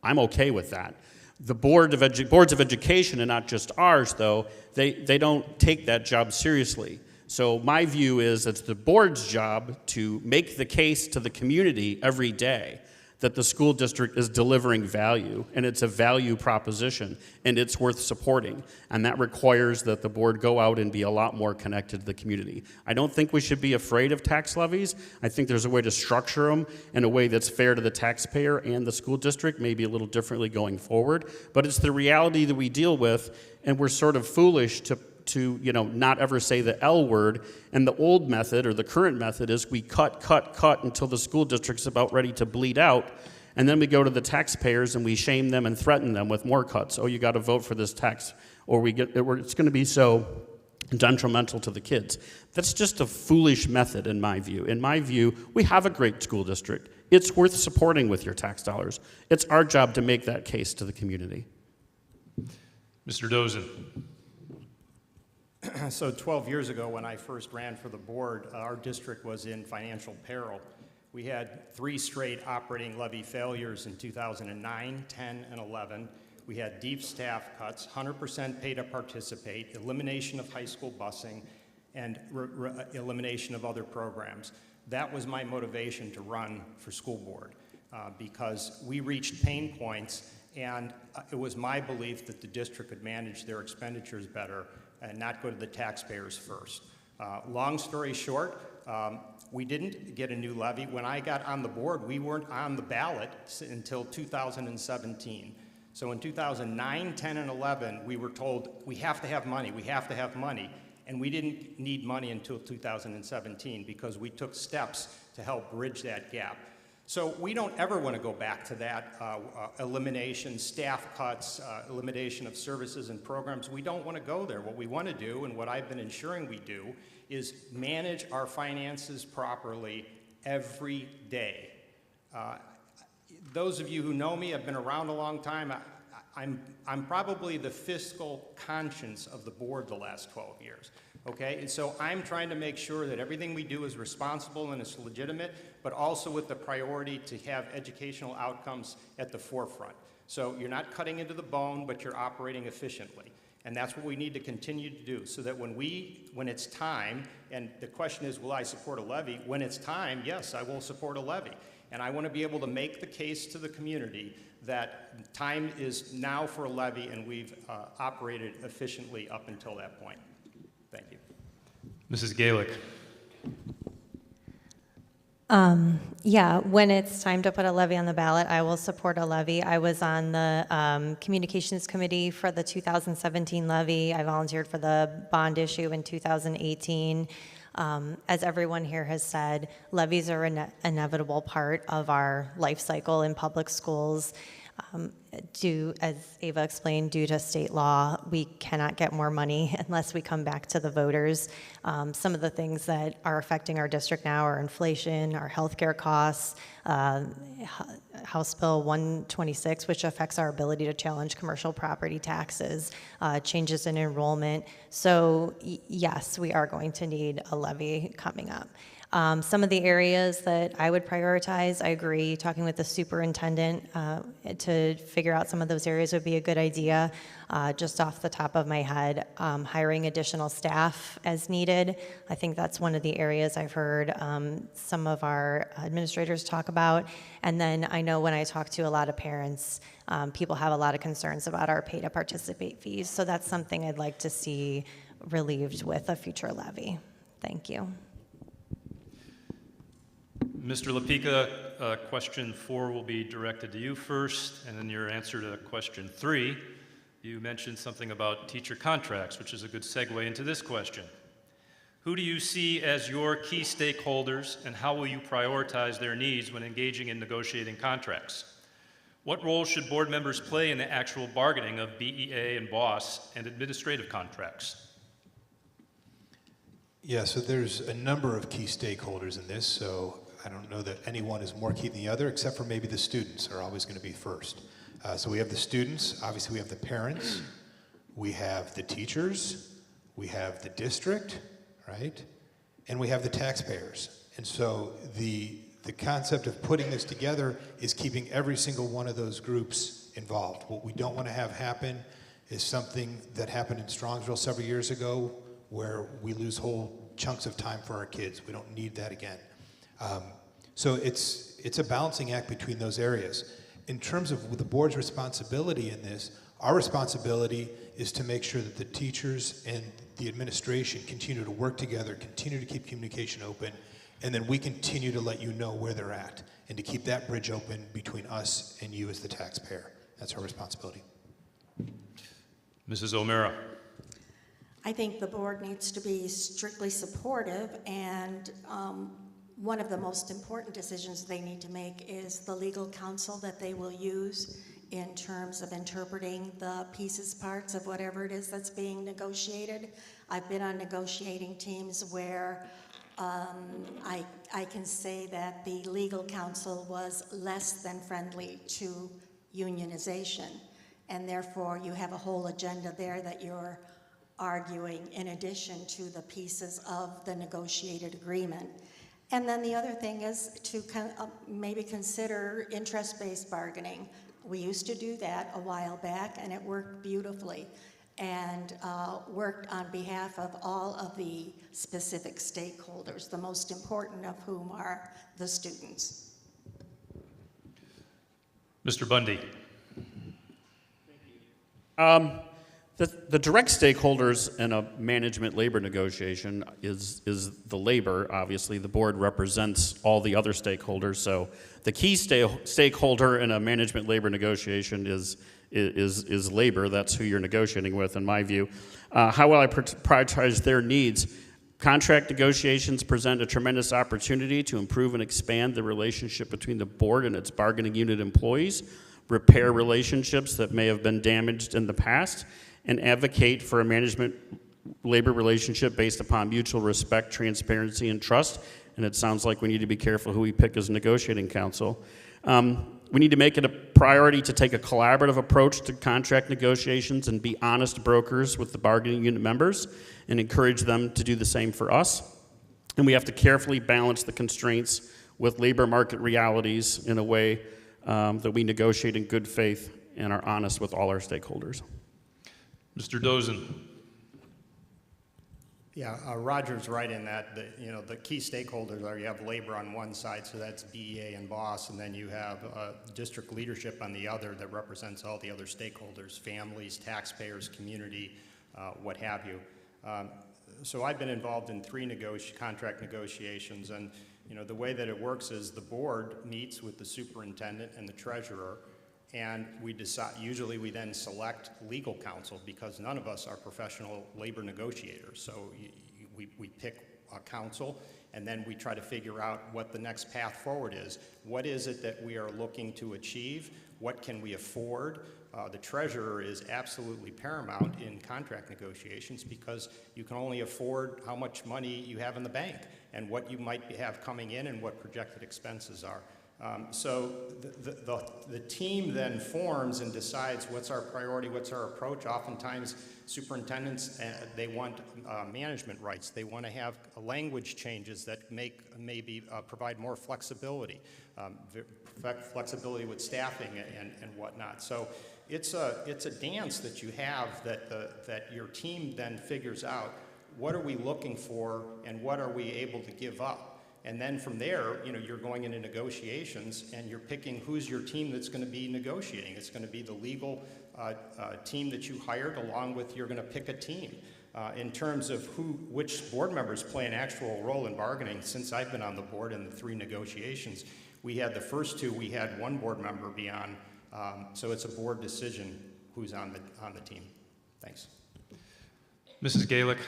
I'm okay with that. The boards of education, and not just ours, though, they don't take that job seriously. So my view is it's the board's job to make the case to the community every day that the school district is delivering value, and it's a value proposition, and it's worth supporting. And that requires that the board go out and be a lot more connected to the community. I don't think we should be afraid of tax levies. I think there's a way to structure them in a way that's fair to the taxpayer and the school district, maybe a little differently going forward. But it's the reality that we deal with, and we're sort of foolish to not ever say the L word. And the old method, or the current method, is we cut until the school district's about ready to bleed out, and then we go to the taxpayers and we shame them and threaten them with more cuts. Oh, you got to vote for this tax, or it's going to be so detrimental to the kids. That's just a foolish method in my view. In my view, we have a great school district. It's worth supporting with your tax dollars. It's our job to make that case to the community. Mr. Dozen? So 12 years ago, when I first ran for the board, our district was in financial peril. We had 3 straight operating levy failures in 2009, 10, and 11. We had deep staff cuts, 100% pay to participate, elimination of high school busing, and elimination of other programs. That was my motivation to run for school board because we reached pain points, and it was my belief that the district could manage their expenditures better and not go to the taxpayers first. Long story short, we didn't get a new levy. When I got on the board, we weren't on the ballot until 2017. So in 2009, 10, and 11, we were told, we have to have money, we have to have money. And we didn't need money until 2017 because we took steps to help bridge that gap. So we don't ever want to go back to that elimination, staff cuts, elimination of services and programs. We don't want to go there. What we want to do, and what I've been ensuring we do, is manage our finances properly every day. Those of you who know me, I've been around a long time, I'm probably the fiscal conscience of the board the last 12 years, okay? And so I'm trying to make sure that everything we do is responsible and is legitimate, but also with the priority to have educational outcomes at the forefront. So you're not cutting into the bone, but you're operating efficiently. And that's what we need to continue to do so that when it's time, and the question is, will I support a levy? When it's time, yes, I will support a levy. And I want to be able to make the case to the community that time is now for a levy, and we've operated efficiently up until that point. Thank you. Mrs. Gaelick. Yeah, when it's time to put a levy on the ballot, I will support a levy. I was on the communications committee for the 2017 levy. I volunteered for the bond issue in 2018. As everyone here has said, levies are an inevitable part of our life cycle in public schools. As Ava explained, due to state law, we cannot get more money unless we come back to the voters. Some of the things that are affecting our district now are inflation, our healthcare costs, House Bill 126, which affects our ability to challenge commercial property taxes, changes in enrollment. So yes, we are going to need a levy coming up. Some of the areas that I would prioritize, I agree, talking with the superintendent to figure out some of those areas would be a good idea. Just off the top of my head, hiring additional staff as needed. I think that's one of the areas I've heard some of our administrators talk about. And then I know when I talk to a lot of parents, people have a lot of concerns about our pay to participate fees. So that's something I'd like to see relieved with a future levy. Thank you. Mr. Lapika, question 4 will be directed to you first, and then your answer to question 3. You mentioned something about teacher contracts, which is a good segue into this question. Who do you see as your key stakeholders, and how will you prioritize their needs when engaging in negotiating contracts? What role should board members play in the actual bargaining of BEA and BOSS and administrative contracts? Yeah, so there's a number of key stakeholders in this, so I don't know that anyone is more key than the other, except for maybe the students are always going to be first. So we have the students, obviously we have the parents, we have the teachers, we have the district, right? And we have the taxpayers. And so the concept of putting this together is keeping every single one of those groups involved. What we don't want to have happen is something that happened in Strongsville several years ago where we lose whole chunks of time for our kids. We don't need that again. So it's a balancing act between those areas. In terms of the board's responsibility in this, our responsibility is to make sure that the teachers and the administration continue to work together, continue to keep communication open, and then we continue to let you know where they're at and to keep that bridge open between us and you as the taxpayer. That's our responsibility. Mrs. O'Mara. I think the board needs to be strictly supportive, and one of the most important decisions they need to make is the legal counsel that they will use in terms of interpreting the pieces, parts of whatever it is that's being negotiated. I've been on negotiating teams where I can say that the legal counsel was less than friendly to unionization, and therefore you have a whole agenda there that you're arguing in addition to the pieces of the negotiated agreement. And then the other thing is to maybe consider interest-based bargaining. We used to do that a while back, and it worked beautifully, and worked on behalf of all of the specific stakeholders, the most important of whom are the students. Mr. Bundy. The direct stakeholders in a management labor negotiation is the labor. Obviously, the board represents all the other stakeholders. So the key stakeholder in a management labor negotiation is labor. That's who you're negotiating with, in my view. How will I prioritize their needs? Contract negotiations present a tremendous opportunity to improve and expand the relationship between the board and its bargaining unit employees, repair relationships that may have been damaged in the past, and advocate for a management labor relationship based upon mutual respect, transparency, and trust. And it sounds like we need to be careful who we pick as negotiating counsel. We need to make it a priority to take a collaborative approach to contract negotiations and be honest brokers with the bargaining unit members and encourage them to do the same for us. And we have to carefully balance the constraints with labor market realities in a way that we negotiate in good faith and are honest with all our stakeholders. Mr. Dozen. Yeah, Roger's right in that the key stakeholders are, you have labor on one side, so that's BEA and BOSS, and then you have district leadership on the other that represents all the other stakeholders, families, taxpayers, community, what have you. So I've been involved in 3 contract negotiations, and the way that it works is the board meets with the superintendent and the treasurer, and we decide, usually we then select legal counsel because none of us are professional labor negotiators. So we pick a counsel, and then we try to figure out what the next path forward is. What is it that we are looking to achieve? What can we afford? The treasurer is absolutely paramount in contract negotiations because you can only afford how much money you have in the bank and what you might have coming in and what projected expenses are. So the team then forms and decides what's our priority, what's our approach. Oftentimes, superintendents, they want management rights. They want to have language changes that maybe provide more flexibility, flexibility with staffing and whatnot. So it's a dance that you have that your team then figures out what are we looking for and what are we able to give up. And then from there, you're going into negotiations and you're picking who's your team that's going to be negotiating. It's going to be the legal team that you hired, along with you're going to pick a team. In terms of which board members play an actual role in bargaining, since I've been on the board in the 3 negotiations, we had the first 2, we had 1 board member be on, so it's a board decision who's on the team. Thanks. Mrs. Galick.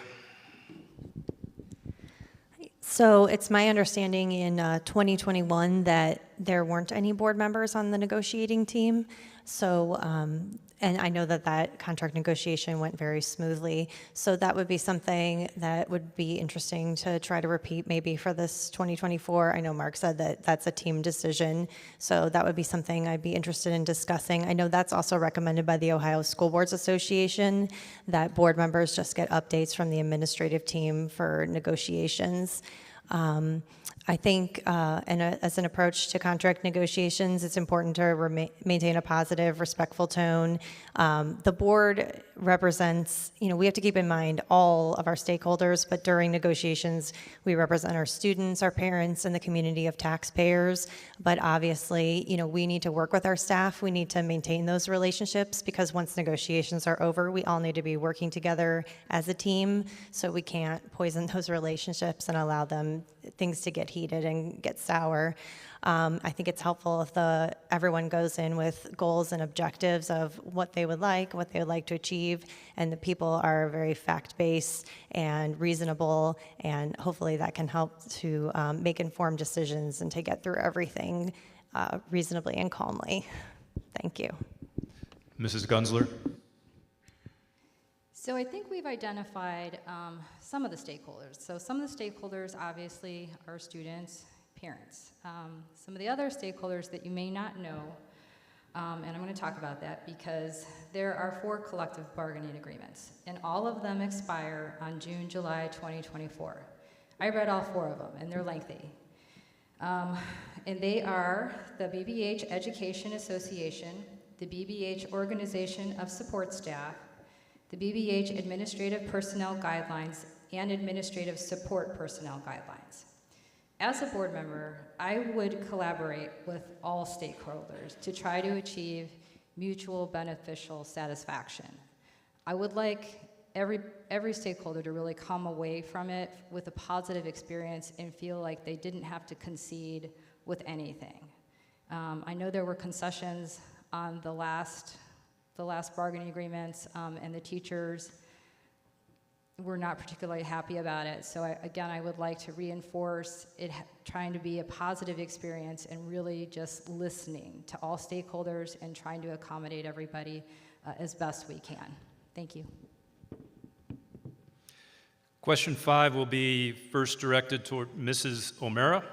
So it's my understanding in 2021 that there weren't any board members on the negotiating team. So, and I know that contract negotiation went very smoothly. So that would be something that would be interesting to try to repeat maybe for this 2024. I know Mark said that that's a team decision. So that would be something I'd be interested in discussing. I know that's also recommended by the Ohio School Boards Association, that board members just get updates from the administrative team for negotiations. I think as an approach to contract negotiations, it's important to maintain a positive, respectful tone. The board represents, we have to keep in mind all of our stakeholders, but during negotiations, we represent our students, our parents, and the community of taxpayers. But obviously, we need to work with our staff. We need to maintain those relationships because once negotiations are over, we all need to be working together as a team. So we can't poison those relationships and allow things to get heated and get sour. I think it's helpful if everyone goes in with goals and objectives of what they would like to achieve, and the people are very fact-based and reasonable, and hopefully that can help to make informed decisions and to get through everything reasonably and calmly. Thank you. Mrs. Gunzler. So I think we've identified some of the stakeholders. So some of the stakeholders obviously are students, parents. Some of the other stakeholders that you may not know And I'm going to talk about that because there are 4 collective bargaining agreements, and all of them expire on June, July 2024. I read all 4 of them, and they're lengthy. And they are the BBH Education Association, the BBH Organization of Support Staff, the BBH Administrative Personnel Guidelines, and Administrative Support Personnel Guidelines. As a board member, I would collaborate with all stakeholders to try to achieve mutual beneficial satisfaction. I would like every stakeholder to really come away from it with a positive experience and feel like they didn't have to concede with anything. I know there were concessions on the last bargaining agreements, and the teachers were not particularly happy about it. So I would like to reinforce it trying to be a positive experience and really just listening to all stakeholders and trying to accommodate everybody as best we can. Thank you. Question 5 will be first directed toward Mrs. O'Mara.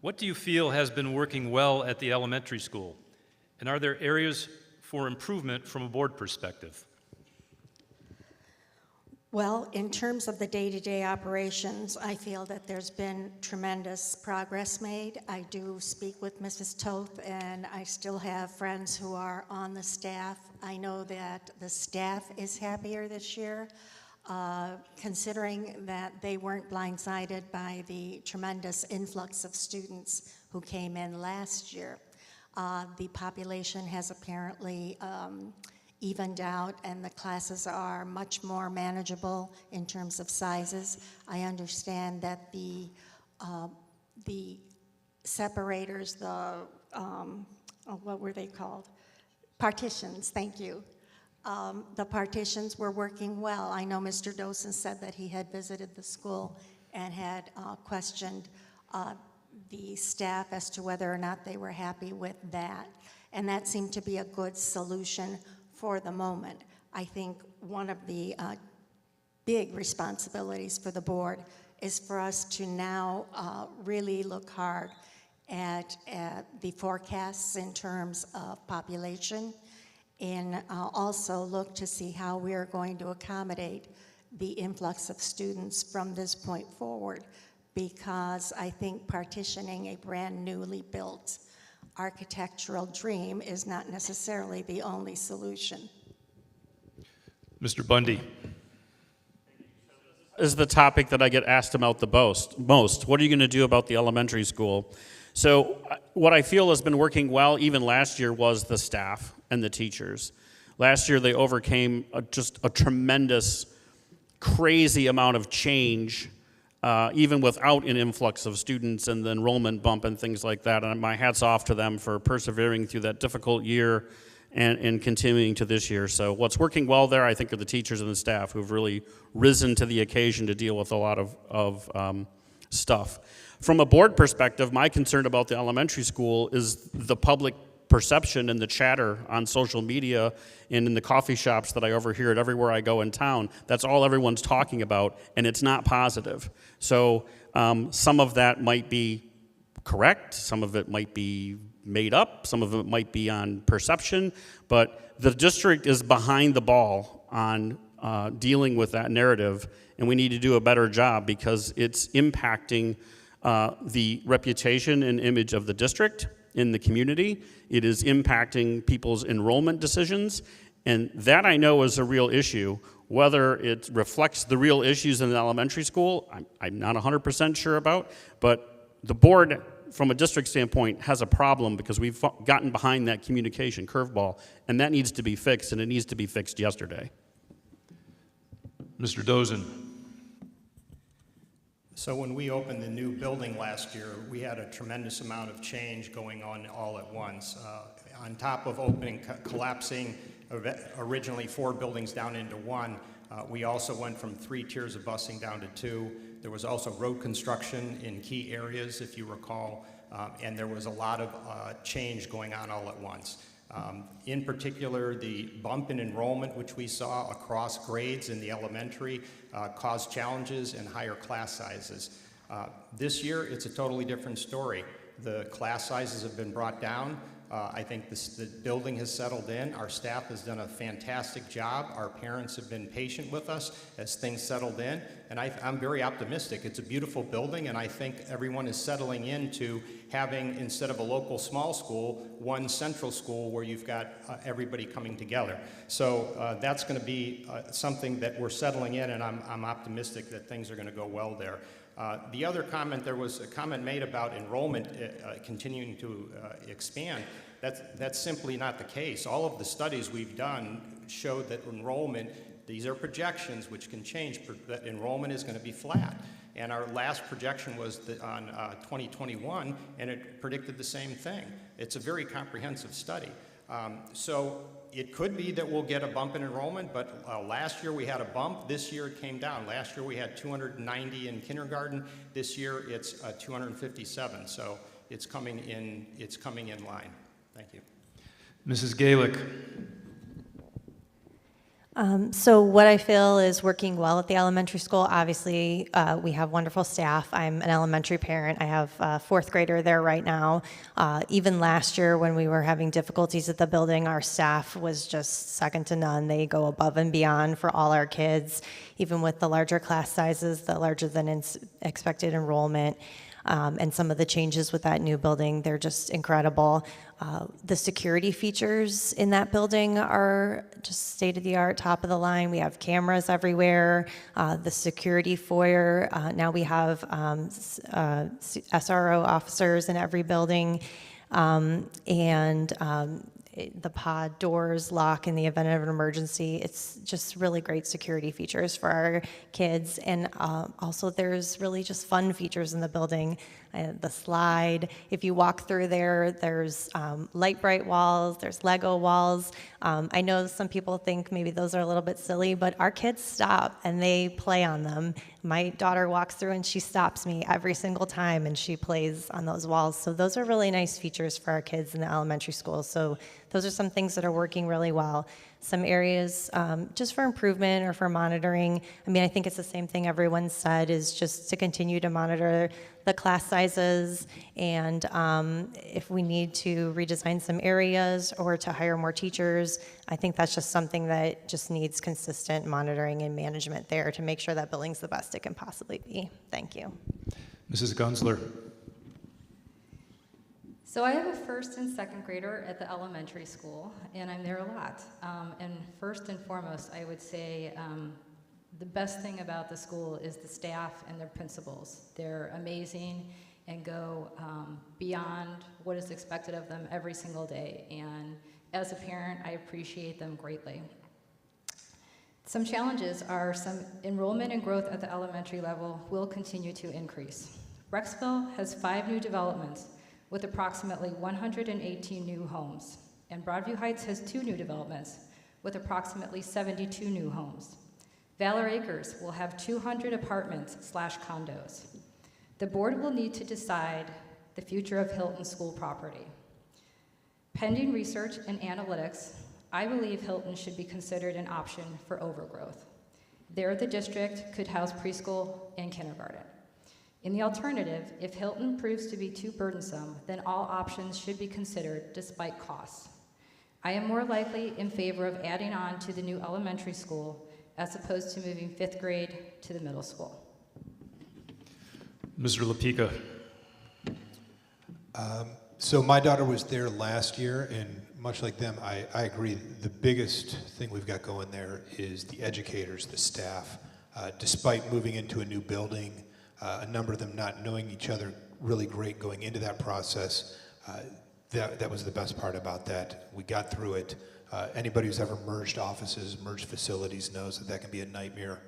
What do you feel has been working well at the elementary school? And are there areas for improvement from a board perspective? Well, in terms of the day-to-day operations, I feel that there's been tremendous progress made. I do speak with Mrs. Toth, and I still have friends who are on the staff. I know that the staff is happier this year, considering that they weren't blindsided by the tremendous influx of students who came in last year. The population has apparently evened out, and the classes are much more manageable in terms of sizes. I understand that the separators, what were they called? Partitions, thank you. The partitions were working well. I know Mr. Dosen said that he had visited the school and had questioned the staff as to whether or not they were happy with that. And that seemed to be a good solution for the moment. I think one of the big responsibilities for the board is for us to now really look hard at the forecasts in terms of population, and also look to see how we are going to accommodate the influx of students from this point forward, because I think partitioning a brand newly built architectural dream is not necessarily the only solution. Mr. Bundy. Is the topic that I get asked about the most. What are you going to do about the elementary school? So what I feel has been working well, even last year, was the staff and the teachers. Last year they overcame just a tremendous, crazy amount of change, even without an influx of students and the enrollment bump and things like that. And my hat's off to them for persevering through that difficult year and continuing to this year. So what's working well there, I think, are the teachers and the staff who've really risen to the occasion to deal with a lot of stuff. From a board perspective, my concern about the elementary school is the public perception and the chatter on social media and in the coffee shops that I overhear it everywhere I go in town. That's all everyone's talking about, and it's not positive. So some of that might be correct, some of it might be made up, some of it might be on perception, but the district is behind the ball on dealing with that narrative, and we need to do a better job because it's impacting the reputation and image of the district in the community. It is impacting people's enrollment decisions, and that I know is a real issue. Whether it reflects the real issues in the elementary school, I'm not 100% sure about, but the board, from a district standpoint, has a problem because we've gotten behind that communication curveball, and that needs to be fixed, and it needs to be fixed yesterday. Mr. Dosen. So when we opened the new building last year, we had a tremendous amount of change going on all at once. On top of collapsing originally 4 buildings down into 1, we also went from 3 tiers of busing down to 2. There was also road construction in key areas, if you recall, and there was a lot of change going on all at once. In particular, the bump in enrollment, which we saw across grades in the elementary, caused challenges and higher class sizes. This year, it's a totally different story. The class sizes have been brought down. I think the building has settled in. Our staff has done a fantastic job. Our parents have been patient with us as things settled in, and I'm very optimistic. It's a beautiful building, and I think everyone is settling into having, instead of a local small school, one central school where you've got everybody coming together. So that's going to be something that we're settling in, and I'm optimistic that things are going to go well there. The other comment, there was a comment made about enrollment continuing to expand. That's simply not the case. All of the studies we've done show that enrollment, these are projections which can change, that enrollment is going to be flat. And our last projection was on 2021, and it predicted the same thing. It's a very comprehensive study. So it could be that we'll get a bump in enrollment, but last year we had a bump. This year it came down. Last year we had 290 in kindergarten. This year it's 257. So it's coming in line. Thank you. Mrs. Gaelick. So what I feel is working well at the elementary school. Obviously, we have wonderful staff. I'm an elementary parent. I have a fourth grader there right now. Even last year when we were having difficulties at the building, our staff was just second to none. They go above and beyond for all our kids, even with the larger class sizes, the larger than expected enrollment. And some of the changes with that new building, they're just incredible. The security features in that building are just state-of-the-art, top of the line. We have cameras everywhere. The security foyer, now we have SRO officers in every building. The pod doors lock in the event of an emergency. It's just really great security features for our kids. And also there's really just fun features in the building. The slide, if you walk through there, there's light bright walls, there's Lego walls. I know some people think maybe those are a little bit silly, but our kids stop and they play on them. My daughter walks through and she stops me every single time and she plays on those walls. So those are really nice features for our kids in the elementary school. So those are some things that are working really well. Some areas just for improvement or for monitoring. I mean, I think it's the same thing everyone said, is just to continue to monitor the class sizes, and if we need to redesign some areas or to hire more teachers, I think that's just something that just needs consistent monitoring and management there to make sure that building's the best it can possibly be. Thank you. Mrs. Gunzler. So I have a first and second grader at the elementary school, and I'm there a lot. And first and foremost, I would say the best thing about the school is the staff and their principals. They're amazing and go beyond what is expected of them every single day. And as a parent, I appreciate them greatly. Some challenges are some enrollment and growth at the elementary level will continue to increase. Brecksville has 5 new developments with approximately 118 new homes, and Broadview Heights has 2 new developments with approximately 72 new homes. Valor Acres will have 200 apartments/condos. The board will need to decide the future of Hilton School property. Pending research and analytics, I believe Hilton should be considered an option for overgrowth. There, the district could house preschool and kindergarten. In the alternative, if Hilton proves to be too burdensome, then all options should be considered despite costs. I am more likely in favor of adding on to the new elementary school as opposed to moving 5th grade to the middle school. Mr. LaPica. So my daughter was there last year, and much like them, I agree. The biggest thing we've got going there is the educators, the staff. Despite moving into a new building, a number of them not knowing each other really great going into that process, that was the best part about that. We got through it. Anybody who's ever merged offices, merged facilities knows that can be a nightmare.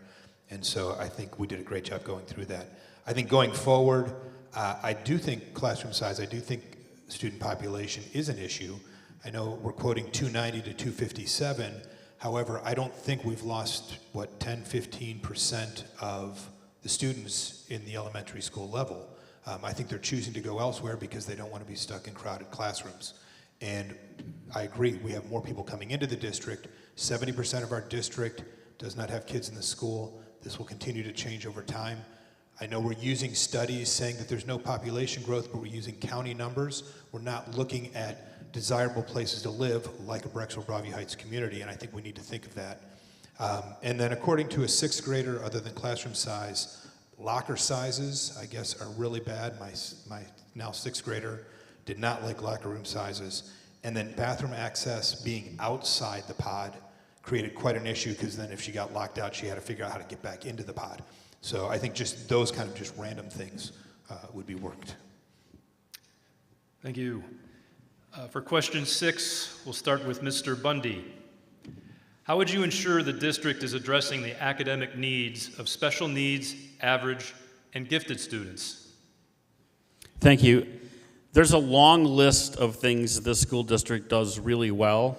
And so I think we did a great job going through that. I think going forward, I do think classroom size, I do think student population is an issue. I know we're quoting 290 to 257. However, I don't think we've lost, 10, 15% of the students in the elementary school level. I think they're choosing to go elsewhere because they don't want to be stuck in crowded classrooms. And I agree, we have more people coming into the district. 70% of our district does not have kids in the school. This will continue to change over time. I know we're using studies saying that there's no population growth, but we're using county numbers. We're not looking at desirable places to live, like a Brexville-Broadview Heights community, and I think we need to think of that. And then according to a sixth grader, other than classroom size, locker sizes, I guess, are really bad. My now sixth grader did not like locker room sizes. And then bathroom access being outside the pod created quite an issue, because then if she got locked out, she had to figure out how to get back into the pod. So I think just those kind of just random things would be worked. Thank you. For question 6, we'll start with Mr. Bundy. How would you ensure the district is addressing the academic needs of special needs, average, and gifted students? Thank you. There's a long list of things this school district does really well,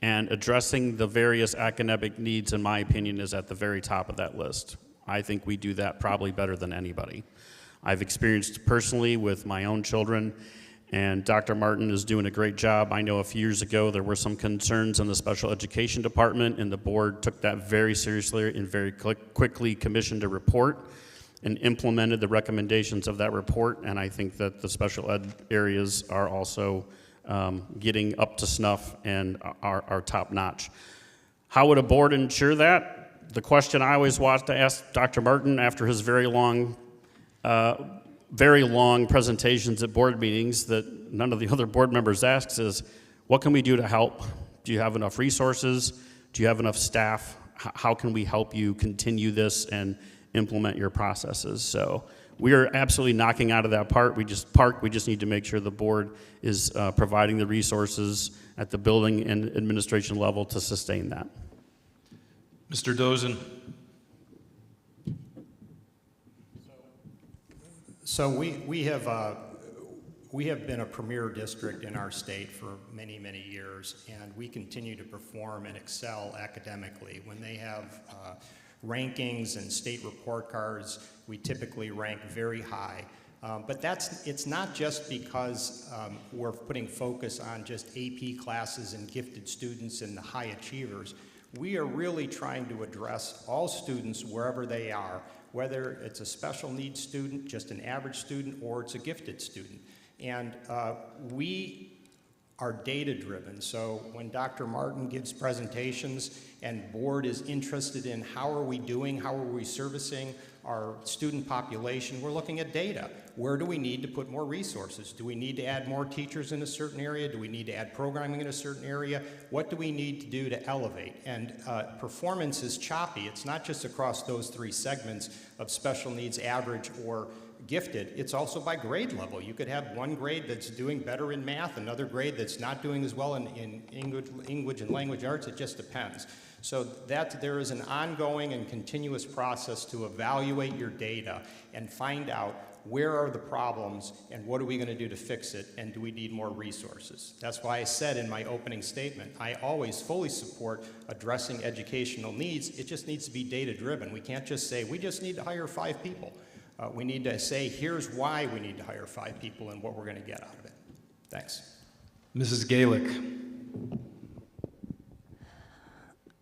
and addressing the various academic needs, in my opinion, is at the very top of that list. I think we do that probably better than anybody. I've experienced personally with my own children, and Dr. Martin is doing a great job. I know a few years ago there were some concerns in the special education department, and the board took that very seriously and very quickly commissioned a report and implemented the recommendations of that report. And I think that the special ed areas are also getting up to snuff and are top notch. How would a board ensure that? The question I always want to ask Dr. Martin after his very long presentations at board meetings that none of the other board members asks is, what can we do to help? Do you have enough resources? Do you have enough staff? How can we help you continue this and implement your processes? So we are absolutely knocking out of that part. We just need to make sure the board is providing the resources at the building and administration level to sustain that. Mr. Dozen. So we have been a premier district in our state for many, many years, and we continue to perform and excel academically. When they have rankings and state report cards, we typically rank very high. But it's not just because we're putting focus on just AP classes and gifted students and the high achievers. We are really trying to address all students wherever they are, whether it's a special needs student, just an average student, or it's a gifted student. And we are data-driven, so when Dr. Martin gives presentations and board is interested in how are we doing, how are we servicing our student population, we're looking at data. Where do we need to put more resources? Do we need to add more teachers in a certain area? Do we need to add programming in a certain area? What do we need to do to elevate? And performance is choppy. It's not just across those three segments of special needs, average, or gifted. It's also by grade level. You could have one grade that's doing better in math, another grade that's not doing as well in English and language arts. It just depends. So that there is an ongoing and continuous process to evaluate your data and find out where are the problems and what are we going to do to fix it, and do we need more resources? That's why I said in my opening statement, I always fully support addressing educational needs. It just needs to be data driven. We can't just say we just need to hire 5 people. We need to say here's why we need to hire 5 people and what we're going to get out of it. Thanks. Mrs. Gaelick.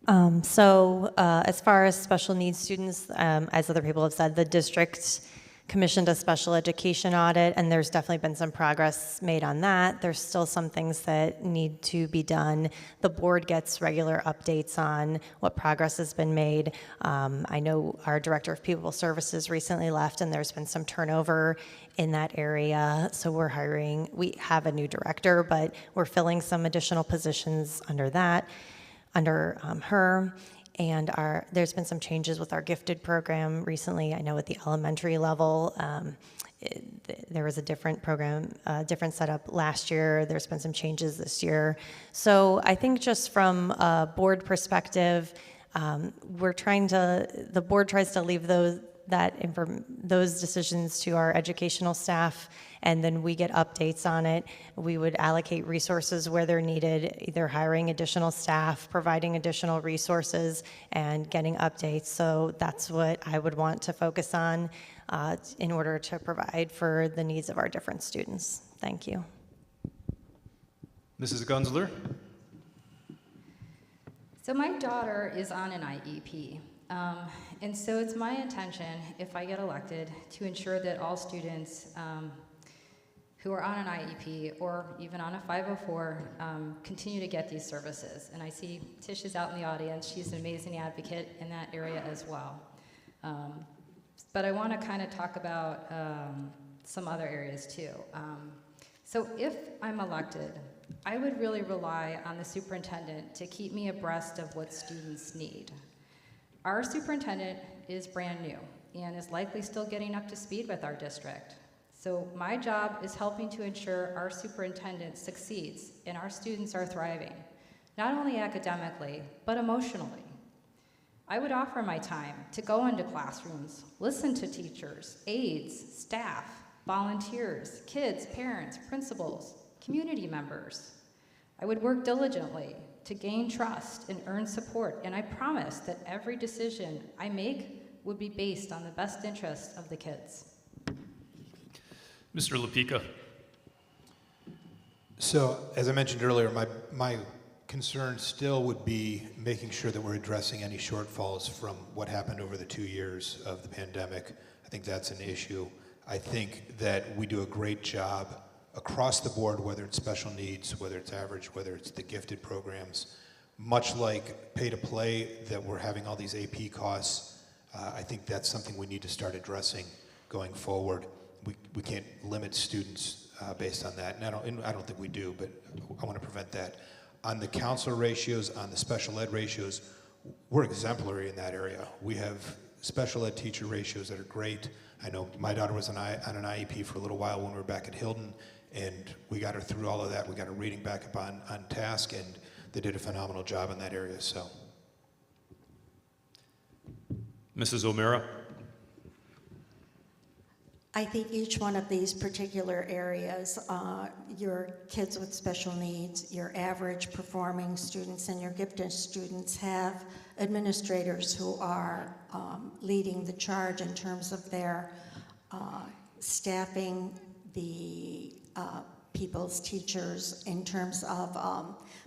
As far as special needs students, as other people have said, the district commissioned a special education audit, and there's definitely been some progress made on that. There's still some things that need to be done. The board gets regular updates on what progress has been made. I know our director of people services recently left, and there's been some turnover in that area. So we have a new director, but we're filling some additional positions under her. And there's been some changes with our gifted program recently. I know at the elementary level, there was a different program, different setup last year. There's been some changes this year. So I think just from a board perspective, the board tries to leave those decisions to our educational staff, and then we get updates on it. We would allocate resources where they're needed, either hiring additional staff, providing additional resources, and getting updates. So that's what I would want to focus on in order to provide for the needs of our different students. Thank you. Mrs. Gunzler. So my daughter is on an IEP. And so it's my intention, if I get elected, to ensure that all students who are on an IEP or even on a 504 continue to get these services. And I see Tish is out in the audience. She's an amazing advocate in that area as well. But I want to kind of talk about some other areas too. So if I'm elected, I would really rely on the superintendent to keep me abreast of what students need. Our superintendent is brand new and is likely still getting up to speed with our district. So my job is helping to ensure our superintendent succeeds and our students are thriving, not only academically, but emotionally. I would offer my time to go into classrooms, listen to teachers, aides, staff, volunteers, kids, parents, principals, community members. I would work diligently to gain trust and earn support, and I promise that every decision I make would be based on the best interests of the kids. Mr. Lapika. So, as I mentioned earlier, my concern still would be making sure that we're addressing any shortfalls from what happened over the 2 years of the pandemic. I think that's an issue. I think that we do a great job across the board, whether it's special needs, whether it's average, whether it's the gifted programs. Much like pay to play, that we're having all these AP costs, I think that's something we need to start addressing going forward. We can't limit students based on that, and I don't think we do, but I want to prevent that. On the counselor ratios, on the special ed ratios, we're exemplary in that area. We have special ed teacher ratios that are great. I know my daughter was on an IEP for a little while when we were back at Hilton, and we got her through all of that. We got her reading back up on task, and they did a phenomenal job in that area. So, Mrs. O'Meara. I think each one of these particular areas, your kids with special needs, your average performing students, and your gifted students have administrators who are leading the charge in terms of their staffing, the people's teachers, in terms of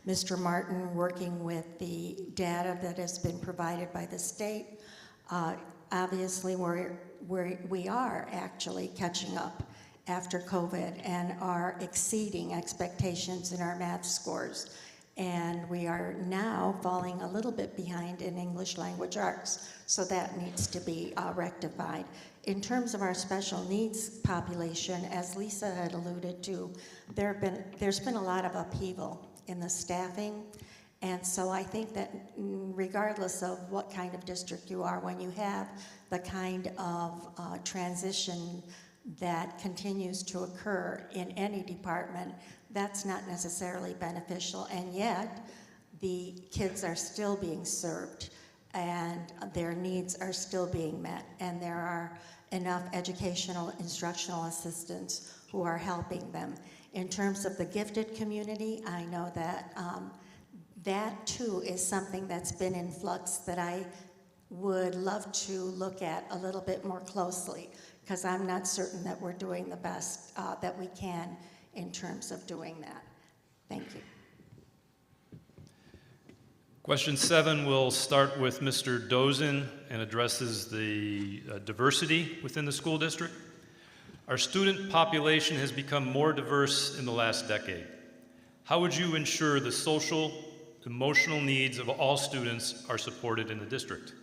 Mr. Martin working with the data that has been provided by the state. Obviously, we are actually catching up after COVID and are exceeding expectations in our math scores. And we are now falling a little bit behind in English language arts, so that needs to be rectified. In terms of our special needs population, as Lisa had alluded to, there's been a lot of upheaval in the staffing. And so I think that regardless of what kind of district you are, when you have the kind of transition that continues to occur in any department, that's not necessarily beneficial. And yet, the kids are still being served and their needs are still being met. And there are enough educational instructional assistants who are helping them. In terms of the gifted community, I know that that too is something that's been in flux that I would love to look at a little bit more closely, because I'm not certain that we're doing the best that we can in terms of doing that. Thank you. Question 7 will start with Mr. Dozen and addresses the diversity within the school district. Our student population has become more diverse in the last decade. How would you ensure the social, emotional needs of all students are supported in the district?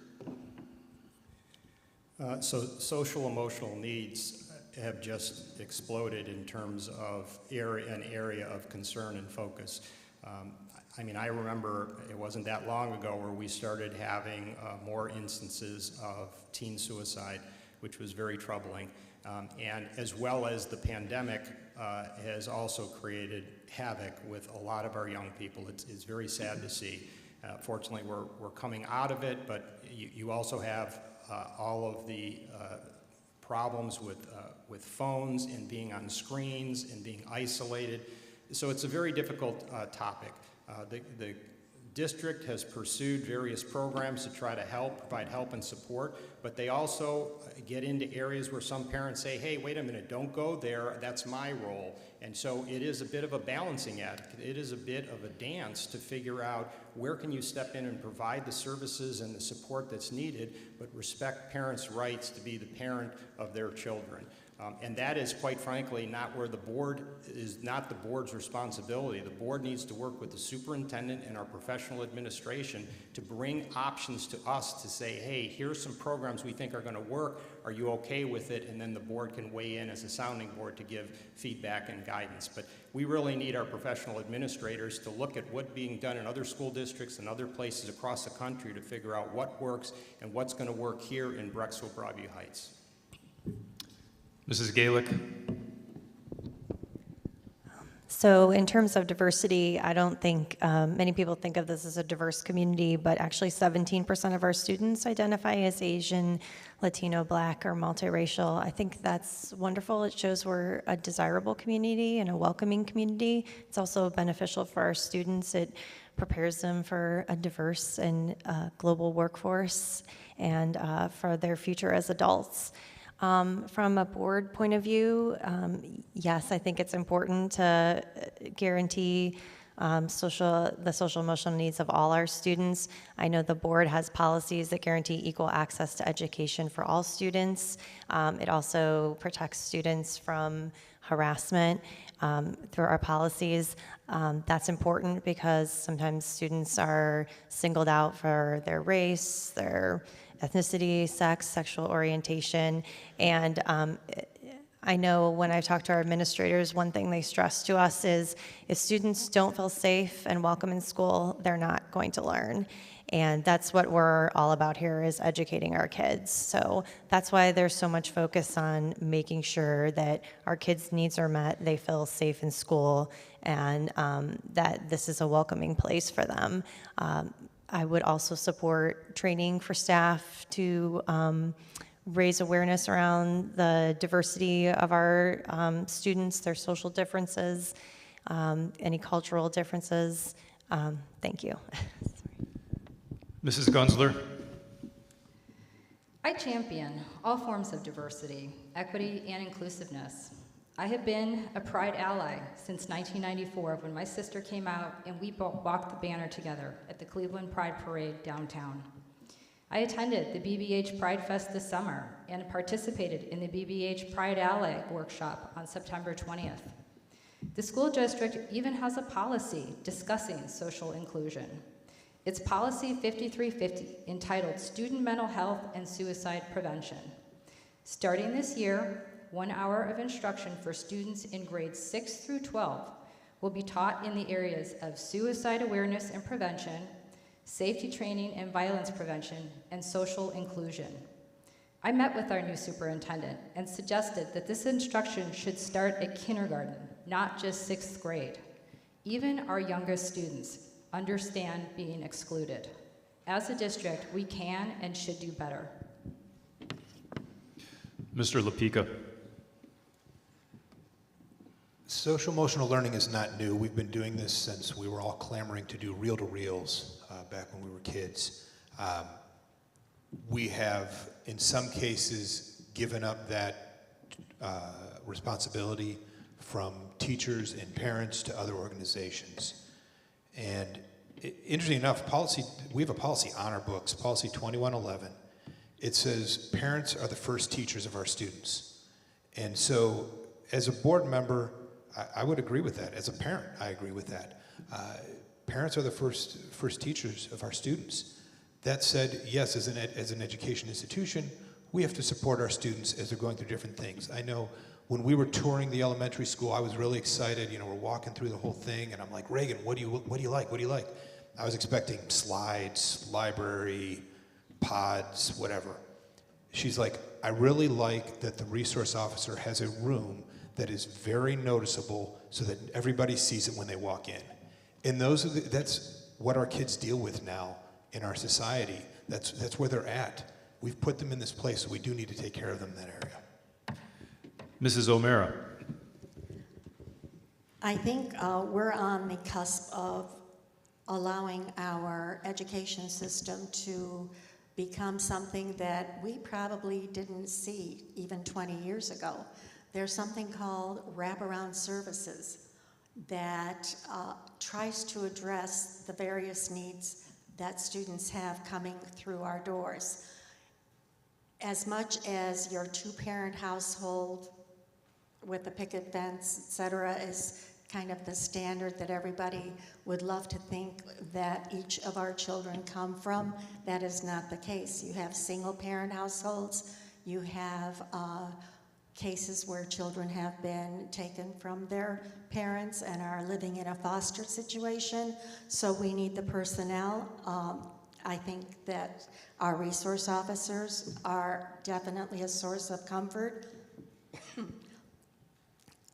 So social emotional needs have just exploded in terms of an area of concern and focus. I mean, I remember it wasn't that long ago where we started having more instances of teen suicide, which was very troubling. And as well as the pandemic has also created havoc with a lot of our young people. It's very sad to see. Fortunately, we're coming out of it, but you also have all of the problems with phones and being on screens and being isolated. So it's a very difficult topic. The district has pursued various programs to try to provide help and support, but they also get into areas where some parents say, hey, wait a minute, don't go there, that's my role. And so it is a bit of a balancing act. It is a bit of a dance to figure out where can you step in and provide the services and the support that's needed, but respect parents' rights to be the parent of their children. And that is, quite frankly, not where the board is, not the board's responsibility. The board needs to work with the superintendent and our professional administration to bring options to us to say, hey, here's some programs we think are going to work. Are you okay with it? And then the board can weigh in as a sounding board to give feedback and guidance. But we really need our professional administrators to look at what's being done in other school districts and other places across the country to figure out what works and what's going to work here in Brecksville-Broadview Heights. Mrs. Galick. So in terms of diversity, I don't think many people think of this as a diverse community, but actually 17% of our students identify as Asian, Latino, Black, or multiracial. I think that's wonderful. It shows we're a desirable community and a welcoming community. It's also beneficial for our students. It prepares them for a diverse and global workforce and for their future as adults. From a board point of view, yes, I think it's important to guarantee the social emotional needs of all our students. I know the board has policies that guarantee equal access to education for all students. It also protects students from harassment through our policies. That's important because sometimes students are singled out for their race, their ethnicity, sex, sexual orientation, and I know when I talk to our administrators, one thing they stress to us is if students don't feel safe and welcome in school, they're not going to learn. And that's what we're all about here, is educating our kids. So that's why there's so much focus on making sure that our kids' needs are met, they feel safe in school, and that this is a welcoming place for them. I would also support training for staff to raise awareness around the diversity of our students, their social differences, any cultural differences. Thank you. Mrs. Gunzler. I champion all forms of diversity, equity, and inclusiveness. I have been a Pride ally since 1994 when my sister came out and we walked the banner together at the Cleveland Pride Parade downtown. I attended the BBH Pride Fest this summer and participated in the BBH Pride Ally workshop on September 20th. The school district even has a policy discussing social inclusion. It's Policy 5350, entitled Student Mental Health and Suicide Prevention. Starting this year, 1 hour of instruction for students in grades 6 through 12 will be taught in the areas of suicide awareness and prevention, safety training and violence prevention, and social inclusion. I met with our new superintendent and suggested that this instruction should start at kindergarten, not just 6th grade. Even our youngest students understand being excluded. As a district, we can and should do better. Mr. Lapika. Social emotional learning is not new. We've been doing this since we were all clamoring to do reel-to-reels back when we were kids. We have, in some cases, given up that responsibility from teachers and parents to other organizations. And interesting enough, we have a policy on our books, Policy 2111. It says parents are the first teachers of our students. And so as a board member, I would agree with that. As a parent, I agree with that. Parents are the first teachers of our students. That said, yes, as an education institution, we have to support our students as they're going through different things. I know when we were touring the elementary school, I was really excited. You know, we're walking through the whole thing, and I'm like, Reagan, what do you like? What do you like? I was expecting slides, library, pods, whatever. She's like, I really like that the resource officer has a room that is very noticeable so that everybody sees it when they walk in. And that's what our kids deal with now in our society. That's where they're at. We've put them in this place, so we do need to take care of them in that area. Mrs. O'Mara. I think we're on the cusp of allowing our education system to become something that we probably didn't see even 20 years ago. There's something called wraparound services that tries to address the various needs that students have coming through our doors. As much as your two-parent household with the picket fence, et cetera, is kind of the standard that everybody would love to think that each of our children come from. That is not the case. You have single-parent households. You have cases where children have been taken from their parents and are living in a foster situation. So we need the personnel. I think that our resource officers are definitely a source of comfort.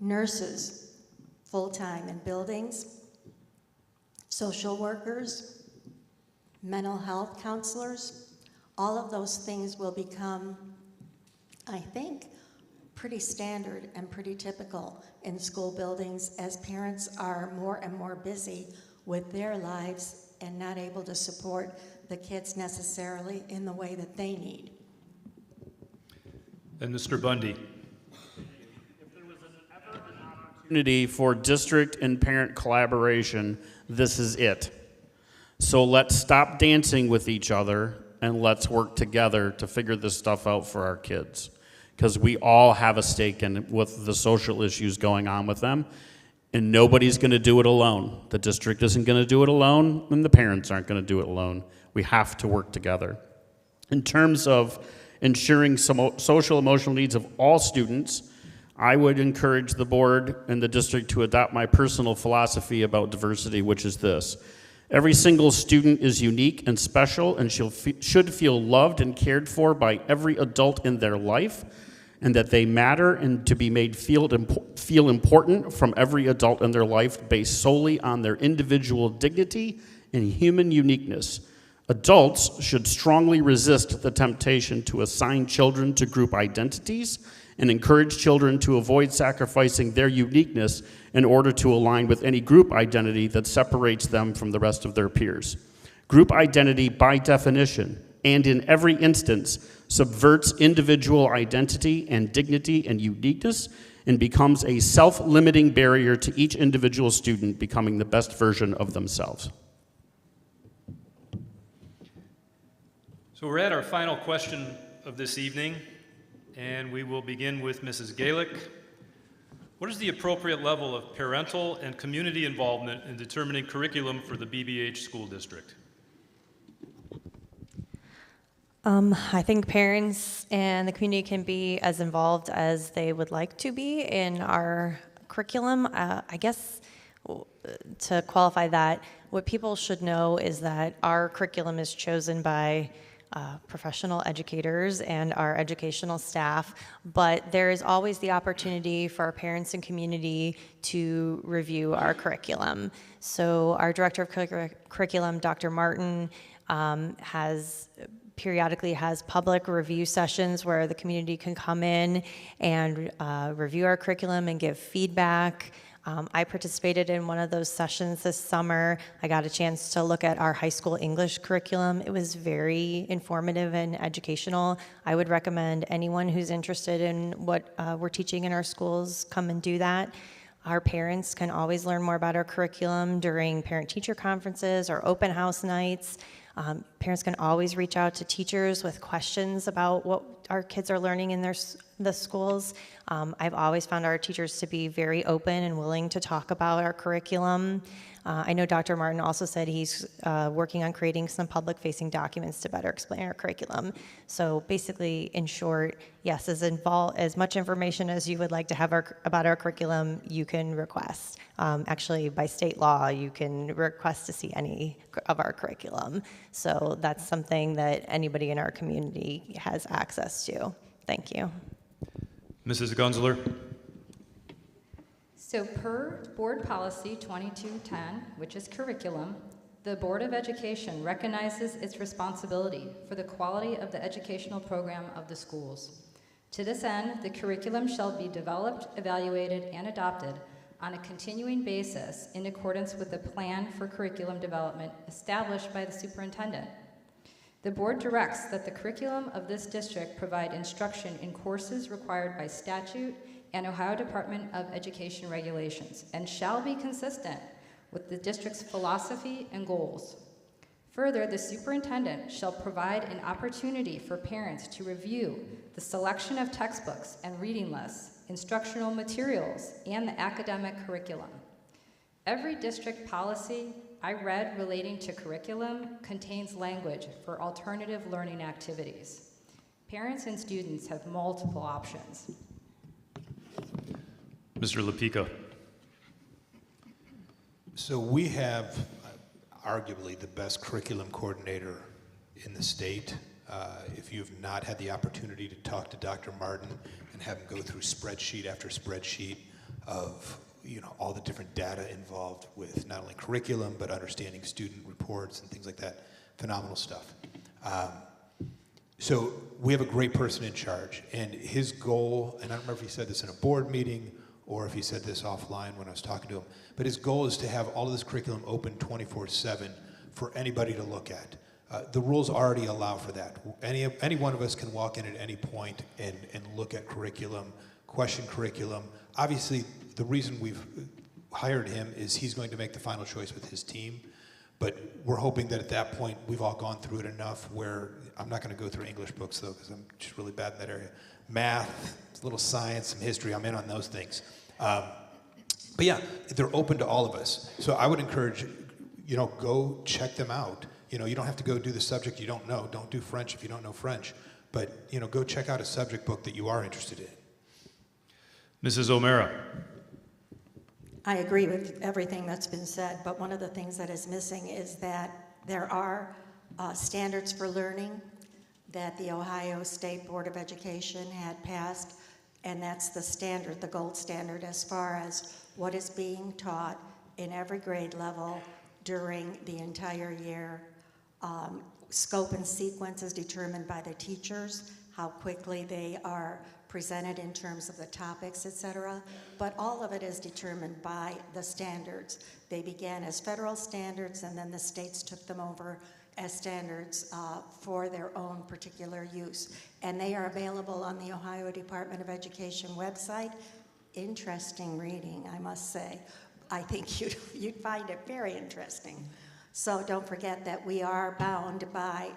Nurses, full-time in buildings, social workers, mental health counselors, all of those things will become, I think, pretty standard and pretty typical in school buildings as parents are more and more busy with their lives and not able to support the kids necessarily in the way that they need. And Mr. Bundy. Opportunity for district and parent collaboration, this is it. So let's stop dancing with each other and let's work together to figure this stuff out for our kids. Because we all have a stake in with the social issues going on with them, and nobody's going to do it alone. The district isn't going to do it alone, and the parents aren't going to do it alone. We have to work together. In terms of ensuring some social emotional needs of all students, I would encourage the board and the district to adopt my personal philosophy about diversity, which is this. Every single student is unique and special and should feel loved and cared for by every adult in their life, and that they matter and to be made feel important from every adult in their life based solely on their individual dignity and human uniqueness. Adults should strongly resist the temptation to assign children to group identities and encourage children to avoid sacrificing their uniqueness in order to align with any group identity that separates them from the rest of their peers. Group identity, by definition, and in every instance, subverts individual identity and dignity and uniqueness and becomes a self-limiting barrier to each individual student becoming the best version of themselves. So we're at our final question of this evening, and we will begin with Mrs. Galick. What is the appropriate level of parental and community involvement in determining curriculum for the BBH school district? I think parents and the community can be as involved as they would like to be in our curriculum. I guess to qualify that, what people should know is that our curriculum is chosen by professional educators and our educational staff, but there is always the opportunity for our parents and community to review our curriculum. So our director of curriculum, Dr. Martin, periodically has public review sessions where the community can come in and review our curriculum and give feedback. I participated in one of those sessions this summer. I got a chance to look at our high school English curriculum. It was very informative and educational. I would recommend anyone who's interested in what we're teaching in our schools come and do that. Our parents can always learn more about our curriculum during parent-teacher conferences or open house nights. Parents can always reach out to teachers with questions about what our kids are learning in the schools. I've always found our teachers to be very open and willing to talk about our curriculum. I know Dr. Martin also said he's working on creating some public-facing documents to better explain our curriculum. So basically, in short, yes, as much information as you would like to have about our curriculum, you can request. Actually, by state law, you can request to see any of our curriculum. So that's something that anybody in our community has access to. Thank you. Mrs. Gunzler. So per Board Policy 2210, which is curriculum, the Board of Education recognizes its responsibility for the quality of the educational program of the schools. To this end, the curriculum shall be developed, evaluated, and adopted on a continuing basis in accordance with the plan for curriculum development established by the superintendent. The board directs that the curriculum of this district provide instruction in courses required by statute and Ohio Department of Education regulations, and shall be consistent with the district's philosophy and goals. Further, the superintendent shall provide an opportunity for parents to review the selection of textbooks and reading lists instructional materials, and the academic curriculum. Every district policy I read relating to curriculum contains language for alternative learning activities. Parents and students have multiple options. Mr. Lepica. So we have arguably the best curriculum coordinator in the state. If you've not had the opportunity to talk to Dr. Martin and have him go through spreadsheet after spreadsheet of all the different data involved with not only curriculum but understanding student reports and things like that, phenomenal stuff. So we have a great person in charge, and his goal, and I don't remember if he said this in a board meeting or if he said this offline when I was talking to him, but his goal is to have all of this curriculum open 24/7 for anybody to look at. The rules already allow for that. Any one of us can walk in at any point and look at curriculum, question curriculum. Obviously, the reason we've hired him is he's going to make the final choice with his team, but we're hoping that at that point we've all gone through it enough where, I'm not going to go through English books though because I'm just really bad in that area. Math, a little science, some history, I'm in on those things. But yeah, they're open to all of us. So I would encourage, go check them out. You don't have to go do the subject you don't know. Don't do French if you don't know French. But, go check out a subject book that you are interested in. Mrs. O'Mara. I agree with everything that's been said, but one of the things that is missing is that there are standards for learning that the Ohio State Board of Education had passed, and that's the standard, the gold standard, as far as what is being taught in every grade level during the entire year. Scope and sequence is determined by the teachers, how quickly they are presented in terms of the topics, etc. But all of it is determined by the standards. They began as federal standards, and then the states took them over as standards for their own particular use. And they are available on the Ohio Department of Education website. Interesting reading, I must say. I think you'd find it very interesting. So don't forget that we are bound by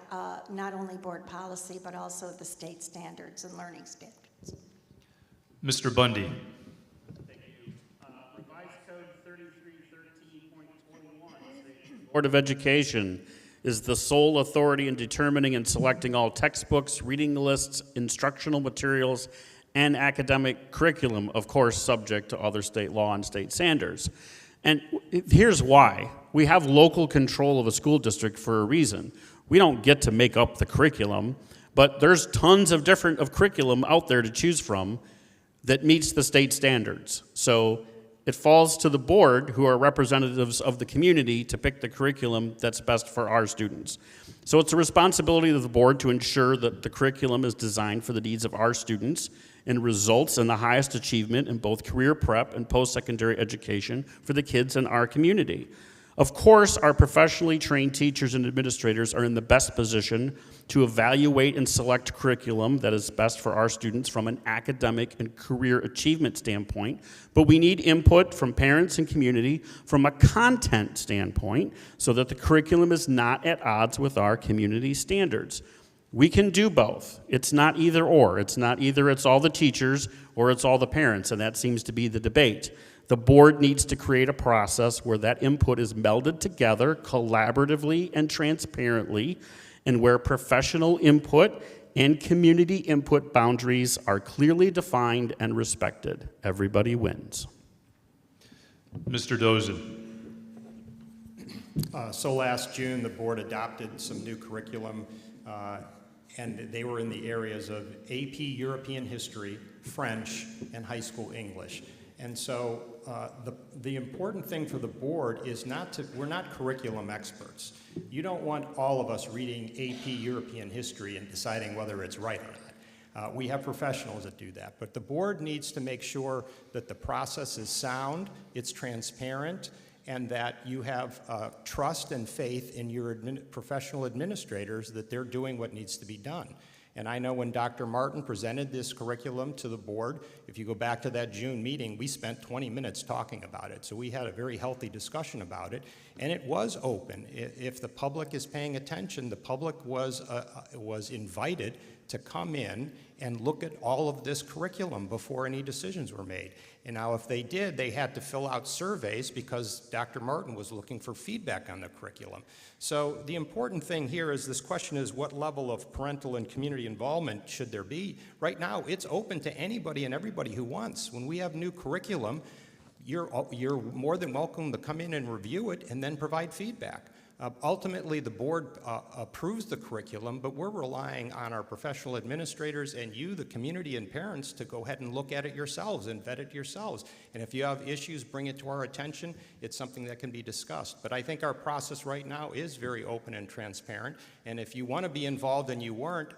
not only board policy, but also the state standards and learning standards. Mr. Bundy. Thank you. Revised Code 3313.21. Board of Education is the sole authority in determining and selecting all textbooks, reading lists, instructional materials, and academic curriculum, of course, subject to other state law and state standards. And here's why. We have local control of a school district for a reason. We don't get to make up the curriculum, but there's tons of curriculum out there to choose from that meets the state standards. So it falls to the board, who are representatives of the community, to pick the curriculum that's best for our students. So it's a responsibility of the board to ensure that the curriculum is designed for the needs of our students and results in the highest achievement in both career prep and post-secondary education for the kids in our community. Of course, our professionally trained teachers and administrators are in the best position to evaluate and select curriculum that is best for our students from an academic and career achievement standpoint, but we need input from parents and community from a content standpoint so that the curriculum is not at odds with our community standards. We can do both. It's not either or. It's not either it's all the teachers or it's all the parents, and that seems to be the debate. The board needs to create a process where that input is melded together collaboratively and transparently, and where professional input and community input boundaries are clearly defined and respected. Everybody wins. Mr. Dozen. So last June, the board adopted some new curriculum, and they were in the areas of AP European History, French, and high school English. And so the important thing for the board is we're not curriculum experts. You don't want all of us reading AP European history and deciding whether it's right or not. We have professionals that do that, but the board needs to make sure that the process is sound, it's transparent, and that you have trust and faith in your professional administrators that they're doing what needs to be done. And I know when Dr. Martin presented this curriculum to the board, if you go back to that June meeting, we spent 20 minutes talking about it. So we had a very healthy discussion about it, and it was open. If the public is paying attention, the public was invited to come in and look at all of this curriculum before any decisions were made. And now if they did, they had to fill out surveys because Dr. Martin was looking for feedback on the curriculum. So the important thing here is this question is what level of parental and community involvement should there be? Right now, it's open to anybody and everybody who wants. When we have new curriculum, you're more than welcome to come in and review it and then provide feedback. Ultimately, the board approves the curriculum, but we're relying on our professional administrators and you, the community and parents, to go ahead and look at it yourselves and vet it yourselves. And if you have issues, bring it to our attention. It's something that can be discussed. But I think our process right now is very open and transparent. And if you want to be involved and you weren't,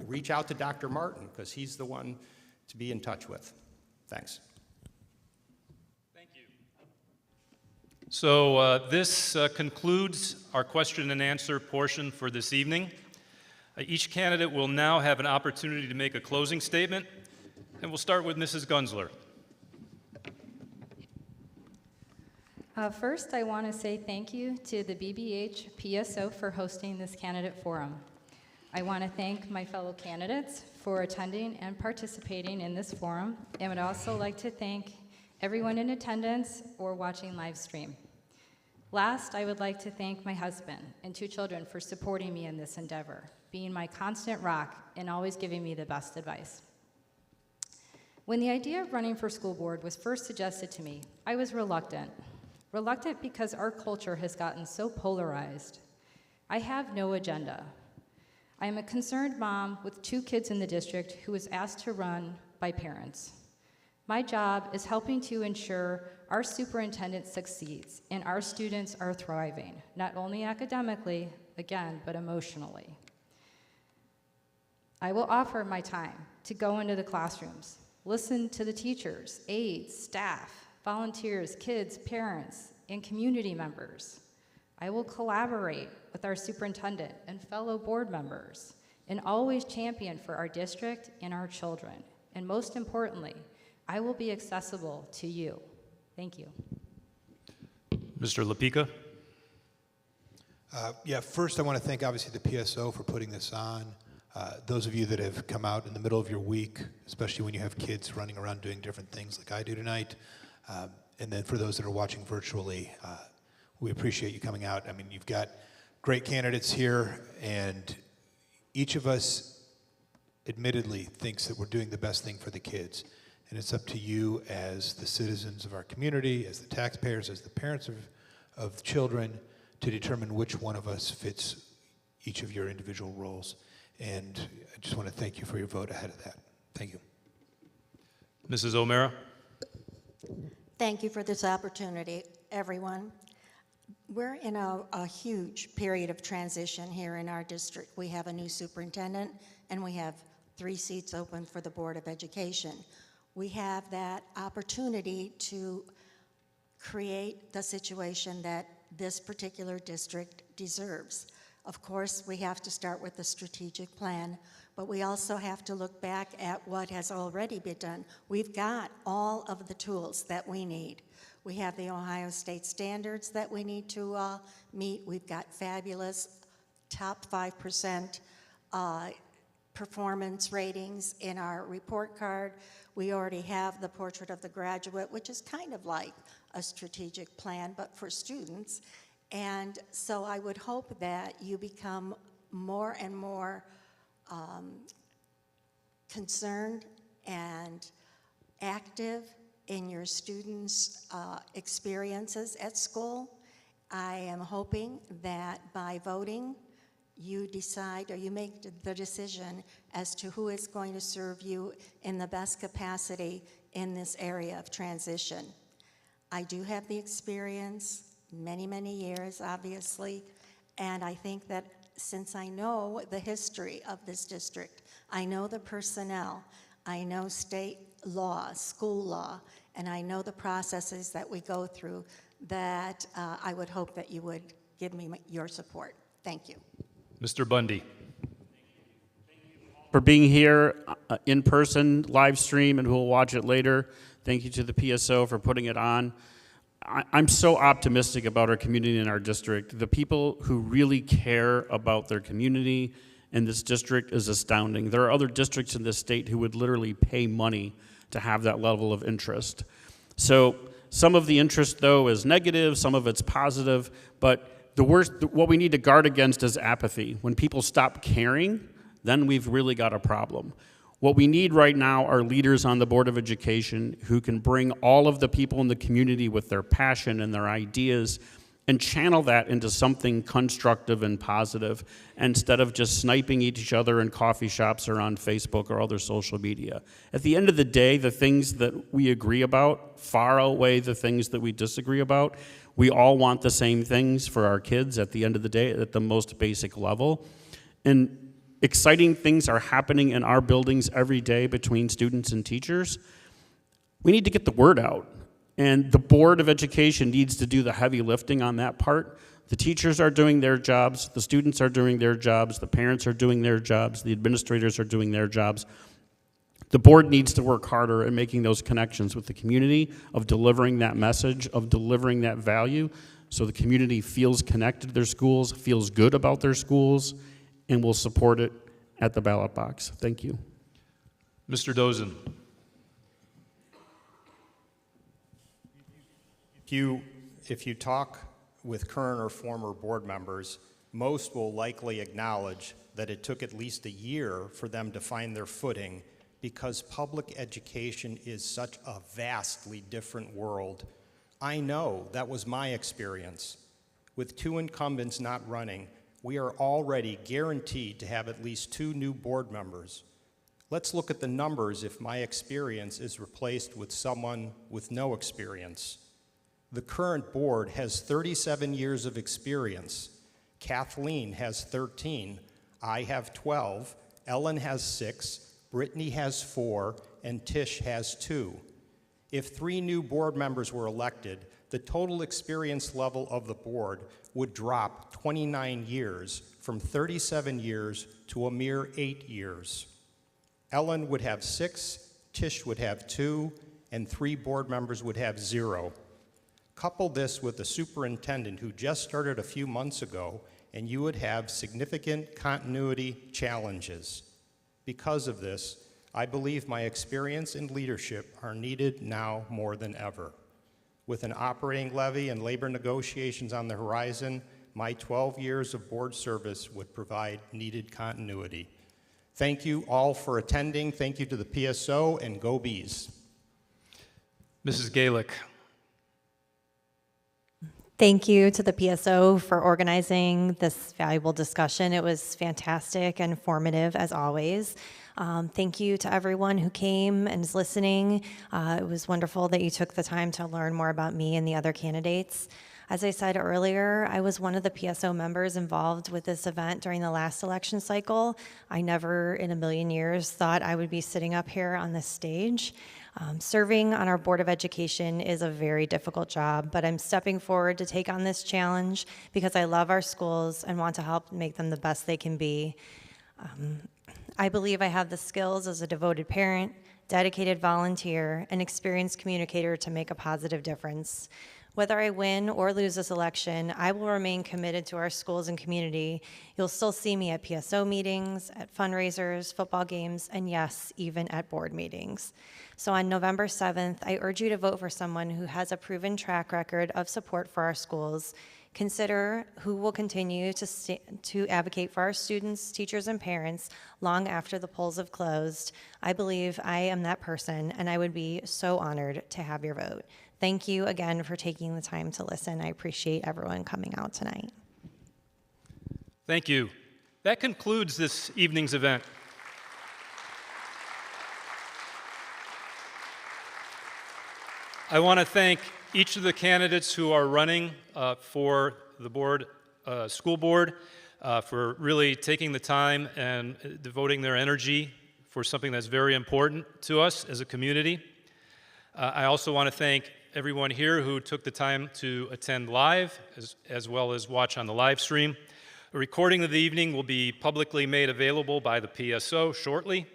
reach out to Dr. Martin, because he's the one to be in touch with. Thanks. So this concludes our question and answer portion for this evening. Each candidate will now have an opportunity to make a closing statement, and we'll start with Mrs. Gunzler. First, I want to say thank you to the BBH PSO for hosting this candidate forum. I want to thank my fellow candidates for attending and participating in this forum, and would also like to thank everyone in attendance or watching live stream. Last, I would like to thank my husband and 2 children for supporting me in this endeavor, being my constant rock and always giving me the best advice. When the idea of running for school board was first suggested to me, I was reluctant. Reluctant because our culture has gotten so polarized. I have no agenda. I am a concerned mom with 2 kids in the district who was asked to run by parents. My job is helping to ensure our superintendent succeeds and our students are thriving, not only academically, again, but emotionally. I will offer my time to go into the classrooms, listen to the teachers, aides, staff, volunteers, kids, parents, and community members. I will collaborate with our superintendent and fellow board members and always champion for our district and our children. And most importantly, I will be accessible to you. Thank you. Mr. Lapika. Yeah, first I want to thank obviously the PSO for putting this on. Those of you that have come out in the middle of your week, especially when you have kids running around doing different things like I do tonight. And then for those that are watching virtually, we appreciate you coming out. I mean, you've got great candidates here, and each of us admittedly thinks that we're doing the best thing for the kids. And it's up to you as the citizens of our community, as the taxpayers, as the parents of children, to determine which one of us fits each of your individual roles. And I just want to thank you for your vote ahead of that. Thank you. Mrs. O'Mara. Thank you for this opportunity, everyone. We're in a huge period of transition here in our district. We have a new superintendent, and we have 3 seats open for the Board of Education. We have that opportunity to create the situation that this particular district deserves. Of course, we have to start with the strategic plan, but we also have to look back at what has already been done. We've got all of the tools that we need. We have the Ohio State standards that we need to meet. We've got fabulous top 5% performance ratings in our report card. We already have the portrait of the graduate, which is kind of like a strategic plan, but for students. And so I would hope that you become more and more concerned and active in your students' experiences at school. I am hoping that by voting, you decide or you make the decision as to who is going to serve you in the best capacity in this area of transition. I do have the experience, many, many years, obviously, and I think that since I know the history of this district, I know the personnel, I know state law, school law, and I know the processes that we go through, that I would hope that you would give me your support. Thank you. Mr. Bundy. For being here in person, live stream, and who will watch it later. Thank you to the PSO for putting it on. I'm so optimistic about our community and our district. The people who really care about their community in this district is astounding. There are other districts in this state who would literally pay money to have that level of interest. So some of the interest, though, is negative, some of it's positive, but what we need to guard against is apathy. When people stop caring, then we've really got a problem. What we need right now are leaders on the Board of Education who can bring all of the people in the community with their passion and their ideas and channel that into something constructive and positive instead of just sniping each other in coffee shops or on Facebook or other social media. At the end of the day, the things that we agree about far outweigh the things that we disagree about. We all want the same things for our kids at the end of the day at the most basic level. And exciting things are happening in our buildings every day between students and teachers. We need to get the word out. And the Board of Education needs to do the heavy lifting on that part. The teachers are doing their jobs, the students are doing their jobs, the parents are doing their jobs, the administrators are doing their jobs. The board needs to work harder at making those connections with the community, of delivering that message, of delivering that value, so the community feels connected to their schools, feels good about their schools, and will support it at the ballot box. Thank you. Mr. Dozen. If you talk with current or former board members, most will likely acknowledge that it took at least a year for them to find their footing because public education is such a vastly different world. I know that was my experience. With 2 incumbents not running, we are already guaranteed to have at least 2 new board members. Let's look at the numbers if my experience is replaced with someone with no experience. The current board has 37 years of experience. Kathleen has 13, I have 12, Ellen has 6, Brittany has 4, and Tish has 2. If 3 new board members were elected, the total experience level of the board would drop 29 years, from 37 years to a mere 8 years. Ellen would have 6, Tish would have 2, and 3 board members would have 0. Couple this with the superintendent who just started a few months ago, and you would have significant continuity challenges. Because of this, I believe my experience and leadership are needed now more than ever. With an operating levy and labor negotiations on the horizon, my 12 years of board service would provide needed continuity. Thank you all for attending. Thank you to the PSO, and go Bees. Mrs. Galick. Thank you to the PSO for organizing this valuable discussion. It was fantastic and informative as always. Thank you to everyone who came and is listening. It was wonderful that you took the time to learn more about me and the other candidates. As I said earlier, I was one of the PSO members involved with this event during the last election cycle. I never in a million years thought I would be sitting up here on this stage. Serving on our Board of Education is a very difficult job, but I'm stepping forward to take on this challenge because I love our schools and want to help make them the best they can be. I believe I have the skills as a devoted parent, dedicated volunteer, and experienced communicator to make a positive difference. Whether I win or lose this election, I will remain committed to our schools and community. You'll still see me at PSO meetings, at fundraisers, football games, and yes, even at board meetings. So on November 7th, I urge you to vote for someone who has a proven track record of support for our schools. Consider who will continue to advocate for our students, teachers, and parents long after the polls have closed. I believe I am that person, and I would be so honored to have your vote. Thank you again for taking the time to listen. I appreciate everyone coming out tonight. Thank you. That concludes this evening's event. I want to thank each of the candidates who are running for the board, school board, for really taking the time and devoting their energy for something that's very important to us as a community. I also want to thank everyone here who took the time to attend live, as well as watch on the live stream. A recording of the evening will be publicly made available by the PSO shortly.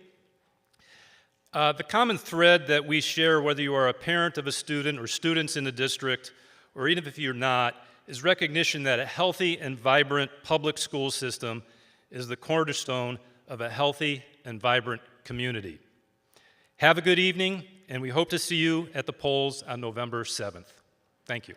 The common thread that we share, whether you are a parent of a student or students in the district, or even if you're not, is recognition that a healthy and vibrant public school system is the cornerstone of a healthy and vibrant community. Have a good evening, and we hope to see you at the polls on November 7th. Thank you.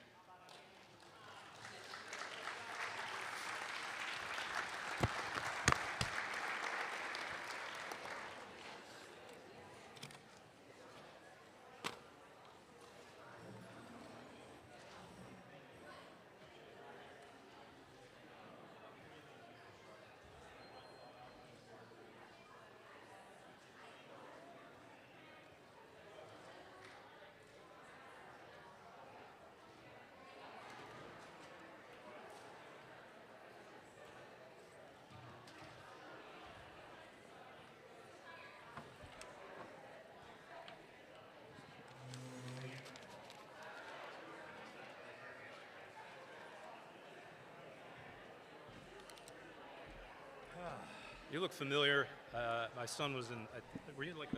You look familiar. My son was in, were you like the